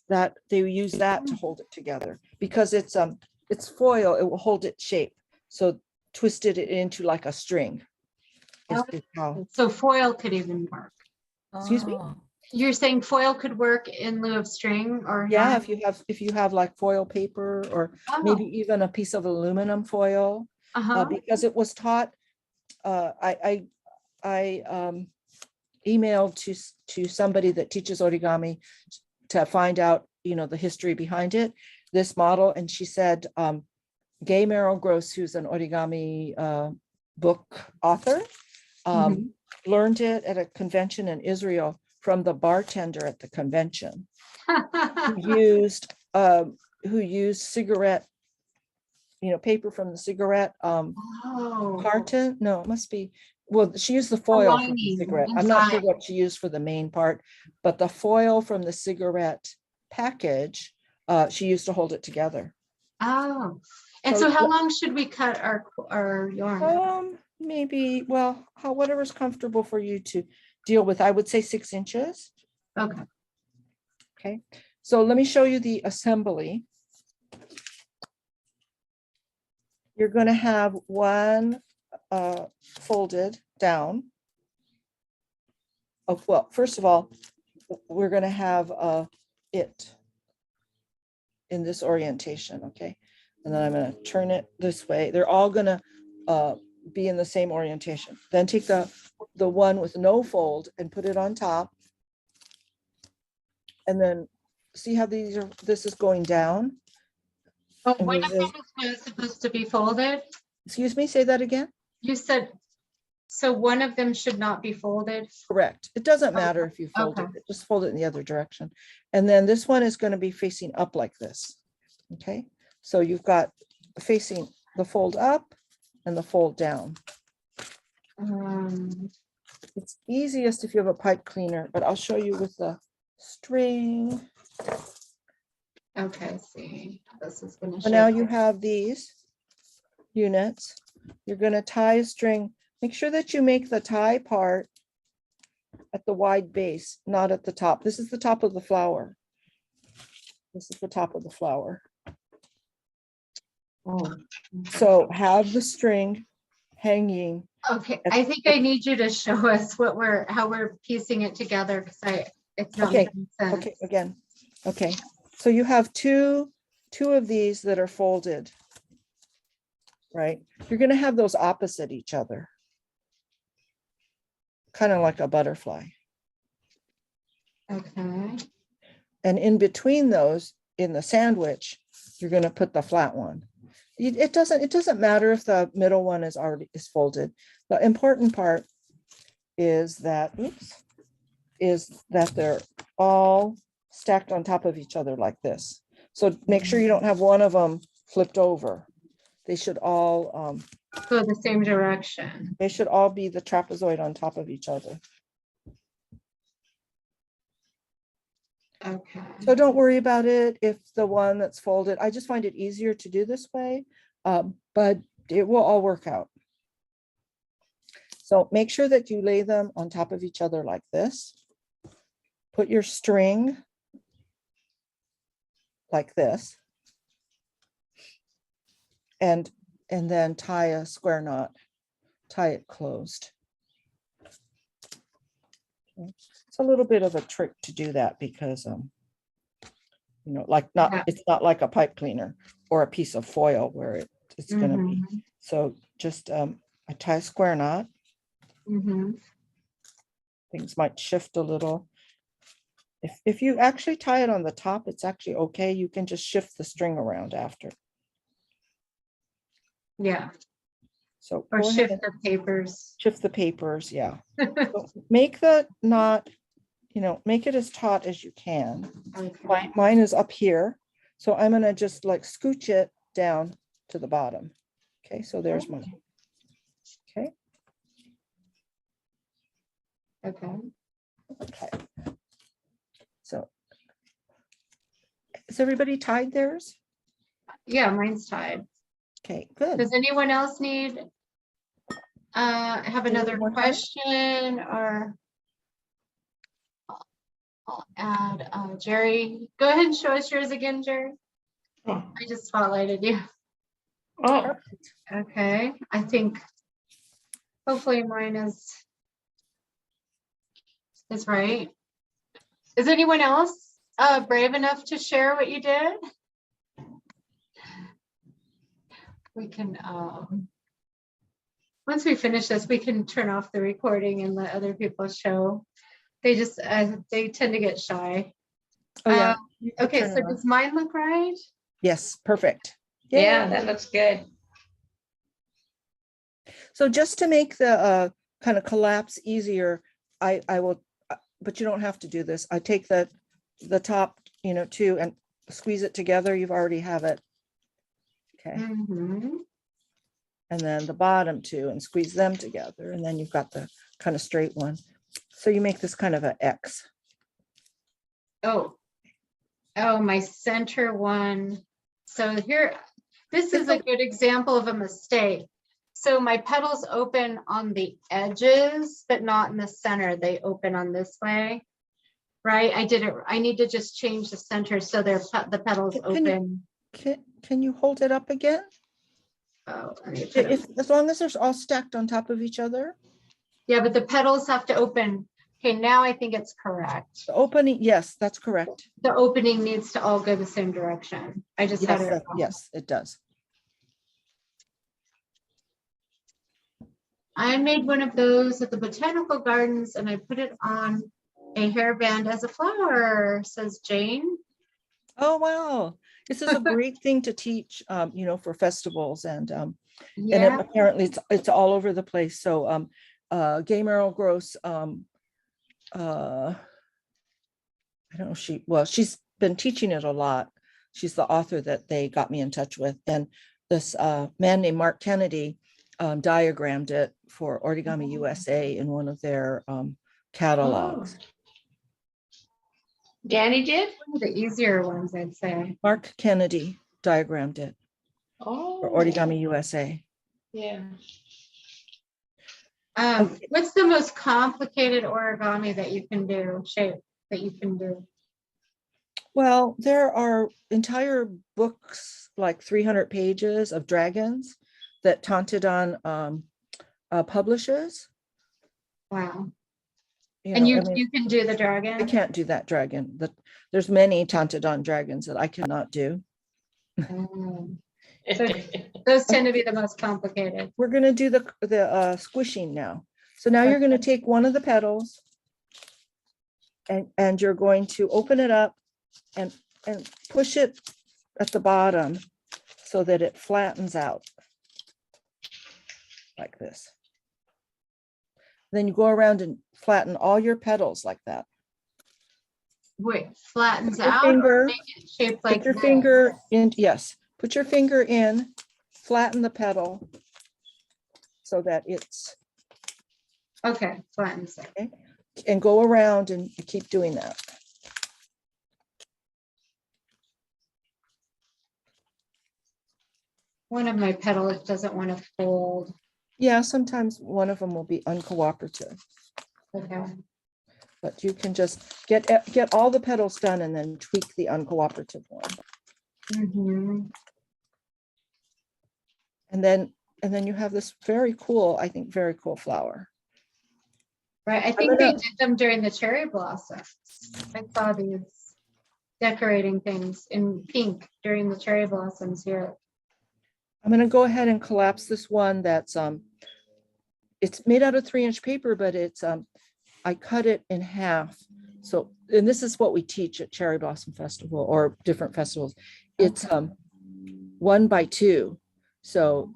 Speaker 3: that they use that to hold it together because it's foil, it will hold its shape. So twisted it into like a string. Is how,
Speaker 2: So foil could even work.
Speaker 3: excuse me?
Speaker 5: Oh.
Speaker 2: You're saying foil could work in lieu of string or
Speaker 3: Yeah,
Speaker 2: yarn?
Speaker 3: if you have like foil paper or maybe
Speaker 2: Oh,
Speaker 3: even a piece of aluminum foil,
Speaker 2: uh-huh.
Speaker 3: because it was taught, I emailed to somebody that teaches origami to find out, the history behind it, this model. And she said, Gay Merrill Gross, who's an origami book author,
Speaker 2: Mhm.
Speaker 3: learned it at a convention in Israel from the bartender at the convention who used cigarette, paper from the cigarette
Speaker 2: Oh,
Speaker 3: carton. No, it must be, well, she used the foil from the
Speaker 2: lining
Speaker 3: cigarette. I'm not sure
Speaker 2: inside.
Speaker 3: what she used for the main part, but the foil from the cigarette package, she used to hold it together.
Speaker 2: Oh, and
Speaker 3: So
Speaker 2: so how long should we cut our yarn?
Speaker 3: maybe, well, whatever's comfortable for you to deal with. I would say 6 inches.
Speaker 2: Okay.
Speaker 3: Okay, so let me show you the assembly. You're going to have one folded down. Oh, well, first of all, we're going to have it in this orientation, okay? And then I'm going to turn it this way. They're all going to be in the same orientation. Then take the one with no fold and put it on top. And then see how this is going down?
Speaker 2: Oh,
Speaker 3: And
Speaker 2: one
Speaker 3: this
Speaker 2: of them
Speaker 3: is-
Speaker 2: is not supposed to be folded.
Speaker 3: Excuse me, say that again?
Speaker 2: You said, so one of them should not be folded.
Speaker 3: Correct. It doesn't matter if you fold
Speaker 2: Okay.
Speaker 3: it, just fold it in the other direction. And then this one is going to be facing up like this. Okay, so you've got facing the fold up and the fold down. It's easiest if you have a pipe cleaner, but I'll show you with the string.
Speaker 2: Okay, see, this is gonna
Speaker 3: So now
Speaker 2: show.
Speaker 3: you have these units. You're going to tie a string. Make sure that you make the tie part at the wide base, not at the top. This is the top of the flower. This is the top of the flower.
Speaker 2: Oh.
Speaker 3: So have the string hanging.
Speaker 2: Okay, I think I need you to show us how we're piecing it together because it's not
Speaker 3: Okay,
Speaker 2: making sense.
Speaker 3: Okay, again. Okay, so you have two of these that are folded, right? You're going to have those opposite each other, kind of like a butterfly.
Speaker 2: Okay.
Speaker 3: And in between those, in the sandwich, you're going to put the flat one. It doesn't matter if the middle one is folded. The important part is that, they're all stacked on top of each other like this. So make sure you don't have one of them flipped over. They should all
Speaker 2: Go the same direction.
Speaker 3: be the trapezoid on top of each other.
Speaker 2: Okay.
Speaker 3: So don't worry about it if the one that's folded. I just find it easier to do this way, but it will all work out. So make sure that you lay them on top of each other like this. Put your string like this. And then tie a square knot, tie it closed. Okay. It's a little bit of a trick to do that because, it's not like a pipe cleaner or a piece of foil where it's going to be. So just I tie a square knot. Things might shift a little. If you actually tie it on the top, it's actually okay. You can just shift the string around after.
Speaker 2: Yeah,
Speaker 3: So
Speaker 2: or
Speaker 3: go
Speaker 2: shift
Speaker 3: ahead.
Speaker 2: the papers.
Speaker 3: Shift the papers, yeah. So make the knot, make it as taut as you can.
Speaker 2: Okay.
Speaker 3: Mine is up here, so I'm gonna just like scooch it down to the bottom. Okay, so there's my, okay.
Speaker 2: Okay.
Speaker 3: Okay. So is everybody tied theirs?
Speaker 2: Yeah, mine's tied.
Speaker 3: Okay, good.
Speaker 2: Does anyone else have another
Speaker 3: more time?
Speaker 2: question or? I'll add Jerry. Go ahead and show us yours again, Jerry.
Speaker 1: Oh,
Speaker 2: I just spotlighted you.
Speaker 1: Oh,
Speaker 2: Okay, I think hopefully mine is right. Is anyone else brave enough to share what you did? We can, once we finish this, we can turn off the recording and let other people show. They just, they tend to get shy.
Speaker 3: Oh, yeah. You can
Speaker 2: Okay,
Speaker 3: turn
Speaker 2: so
Speaker 3: it on.
Speaker 2: does mine look right?
Speaker 3: Yes, perfect.
Speaker 1: yeah,
Speaker 3: Yay.
Speaker 1: that looks good.
Speaker 3: So just to make the kind of collapse easier, I will, but you don't have to do this. I take the top, two and squeeze it together. You've already have it. Okay.
Speaker 2: Mhm.
Speaker 3: And then the bottom two and squeeze them together. And then you've got the kind of straight one. So you make this kind of an X.
Speaker 2: Oh, my center one. So here, this is a good example of a mistake. So my petals open on the edges, but not in the center. They open on this way, right? I need to just change the center so the petals open.
Speaker 3: Can you hold it up again?
Speaker 2: Oh, let me put it-
Speaker 3: As long as they're all stacked on top of each other.
Speaker 2: yeah, but the petals have to open. Okay, now I think it's correct.
Speaker 3: The opening, yes, that's correct.
Speaker 2: The opening needs to all go the same direction. I just had it wrong.
Speaker 3: Yes, it does.
Speaker 2: I made one of those at the botanical gardens and I put it on a hairband as a flower, says Jane.
Speaker 3: Oh, wow. This is a great thing to teach, for festivals and
Speaker 2: Yeah,
Speaker 3: apparently it's all over the place. So Gay Merrill Gross, I don't know, she's been teaching it a lot. She's the author that they got me in touch with. And this man named Mark Kennedy diagrammed it for Origami USA in one of their catalogs.
Speaker 1: Danny did?
Speaker 2: one of the easier ones, I'd say.
Speaker 3: Mark Kennedy diagrammed it
Speaker 1: Oh,
Speaker 3: for Origami USA.
Speaker 1: yeah.
Speaker 2: What's the most complicated origami that you can do, shape that you can do?
Speaker 3: Well, there are entire books, like 300 pages of dragons that Tantadon publishes.
Speaker 2: Wow.
Speaker 3: You
Speaker 2: And
Speaker 3: know,
Speaker 2: you
Speaker 3: I mean,
Speaker 2: you can do the
Speaker 3: I
Speaker 2: dragon?
Speaker 3: can't do that dragon. There's many Tantadon dragons that I cannot do.
Speaker 2: Mm. So those tend to be the most complicated.
Speaker 3: We're going to do the squishing now. So now you're going to take one of the petals and you're going to open it up and push it at the bottom so that it flattens out like this. Then you go around and flatten all your petals like that.
Speaker 2: Wait, flattens
Speaker 3: Your
Speaker 2: out
Speaker 3: finger,
Speaker 2: or make it shaped like
Speaker 3: put your
Speaker 2: this?
Speaker 3: finger in, yes, put your finger in, flatten the petal so that it's,
Speaker 2: Okay, flattens it.
Speaker 3: okay, and go around and keep doing that.
Speaker 2: One of my petals doesn't want to fold.
Speaker 3: Yeah, sometimes one of them will be uncooperative,
Speaker 2: Okay.
Speaker 3: but you can just get all the petals done and then tweak the uncooperative one.
Speaker 2: Mhm.
Speaker 3: And then you have this very cool, I think, very cool flower.
Speaker 2: Right, I think they did them during the cherry blossoms. I saw these decorating things in pink during the cherry blossoms here.
Speaker 3: I'm going to go ahead and collapse this one that's it's made out of 3-inch paper, but it's I cut it in half. So, and this is what we teach at Cherry Blossom Festival or different festivals. It's 1 by 2. So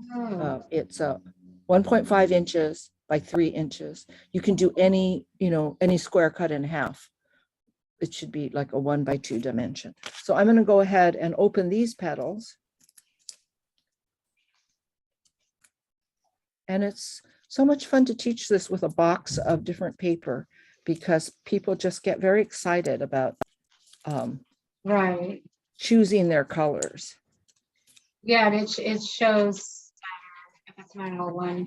Speaker 3: it's 1.5 inches by 3 inches. You can do any square cut in half. It should be like a 1 by 2 dimension. So I'm going to go ahead and open these petals. And it's so much fun to teach this with a box of different paper because people just get very excited about
Speaker 2: Right.
Speaker 3: choosing their colors.
Speaker 2: Yeah, and it shows if it's not all one.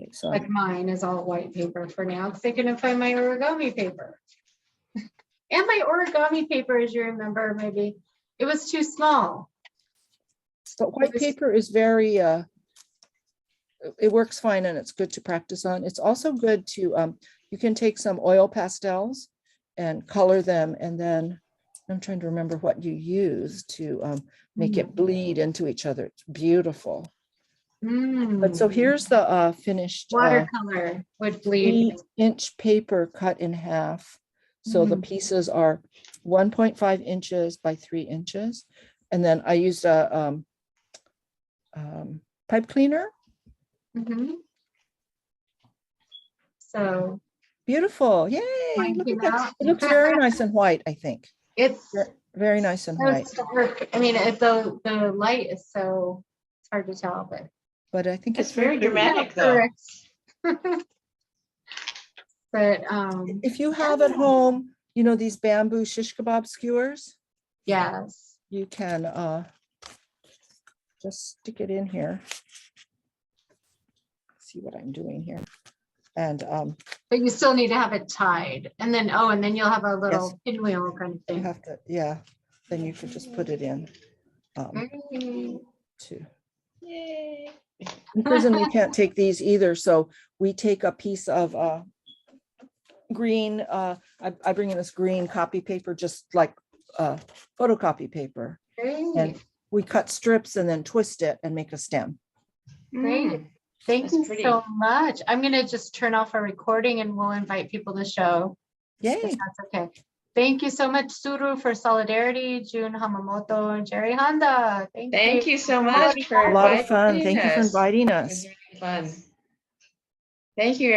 Speaker 3: Okay, so
Speaker 2: Like mine is all white paper for now because I couldn't find my origami paper. And my origami paper, as you remember, maybe it was too small.
Speaker 3: But white
Speaker 2: this-
Speaker 3: paper is very, it works fine and it's good to practice on. It's also good to, you can take some oil pastels and color them, and then I'm trying to remember what you use to make it bleed into each other. It's beautiful. But so here's the finished
Speaker 2: Watercolor would bleed.
Speaker 3: 3-inch paper cut in half. So the pieces are 1.5 inches by 3 inches. And then I used a pipe cleaner.
Speaker 2: Mhm. So
Speaker 3: Beautiful. Yay.
Speaker 2: Mine
Speaker 3: Look
Speaker 2: came
Speaker 3: at that.
Speaker 2: out.
Speaker 3: It looks very nice and white, I think.
Speaker 2: it's
Speaker 3: Very nice and
Speaker 2: so
Speaker 3: white.
Speaker 2: stark. I mean, the light is so, it's hard to tell,
Speaker 3: But I think
Speaker 1: It's
Speaker 3: it's
Speaker 1: very
Speaker 3: pretty.
Speaker 1: dramatic, though.
Speaker 2: but
Speaker 3: If you have at home, you know, these bamboo shish kebab skewers,
Speaker 2: yes.
Speaker 3: you can just stick it in here. See what I'm doing here. And
Speaker 2: But you still need to have it tied. And then, oh, and then you'll have a little
Speaker 3: Yes.
Speaker 2: pinwheel kind of
Speaker 3: you
Speaker 2: thing.
Speaker 3: have to, yeah, then you could just put it in.
Speaker 2: Very-
Speaker 3: To
Speaker 1: Yay.
Speaker 3: in prison, we can't take these either, so we take a piece of green, I bring in this green copy paper, just like photocopy paper, and
Speaker 2: Great.
Speaker 3: we cut strips and then twist it and make a stem.
Speaker 2: Great. Thank
Speaker 1: That's
Speaker 2: you
Speaker 1: pretty.
Speaker 2: so much. I'm gonna just turn off our recording and we'll invite people to show. If
Speaker 3: Yay.
Speaker 2: that's okay. Thank you so much, Tsuru for Solidarity, Jun Hamamoto, and Jerry Honda.
Speaker 1: Thank you so much for
Speaker 3: A lot of fun.
Speaker 1: inviting
Speaker 3: Thank you for
Speaker 1: us.
Speaker 3: inviting
Speaker 1: It
Speaker 3: us.
Speaker 1: was really fun. Thank you, everyone.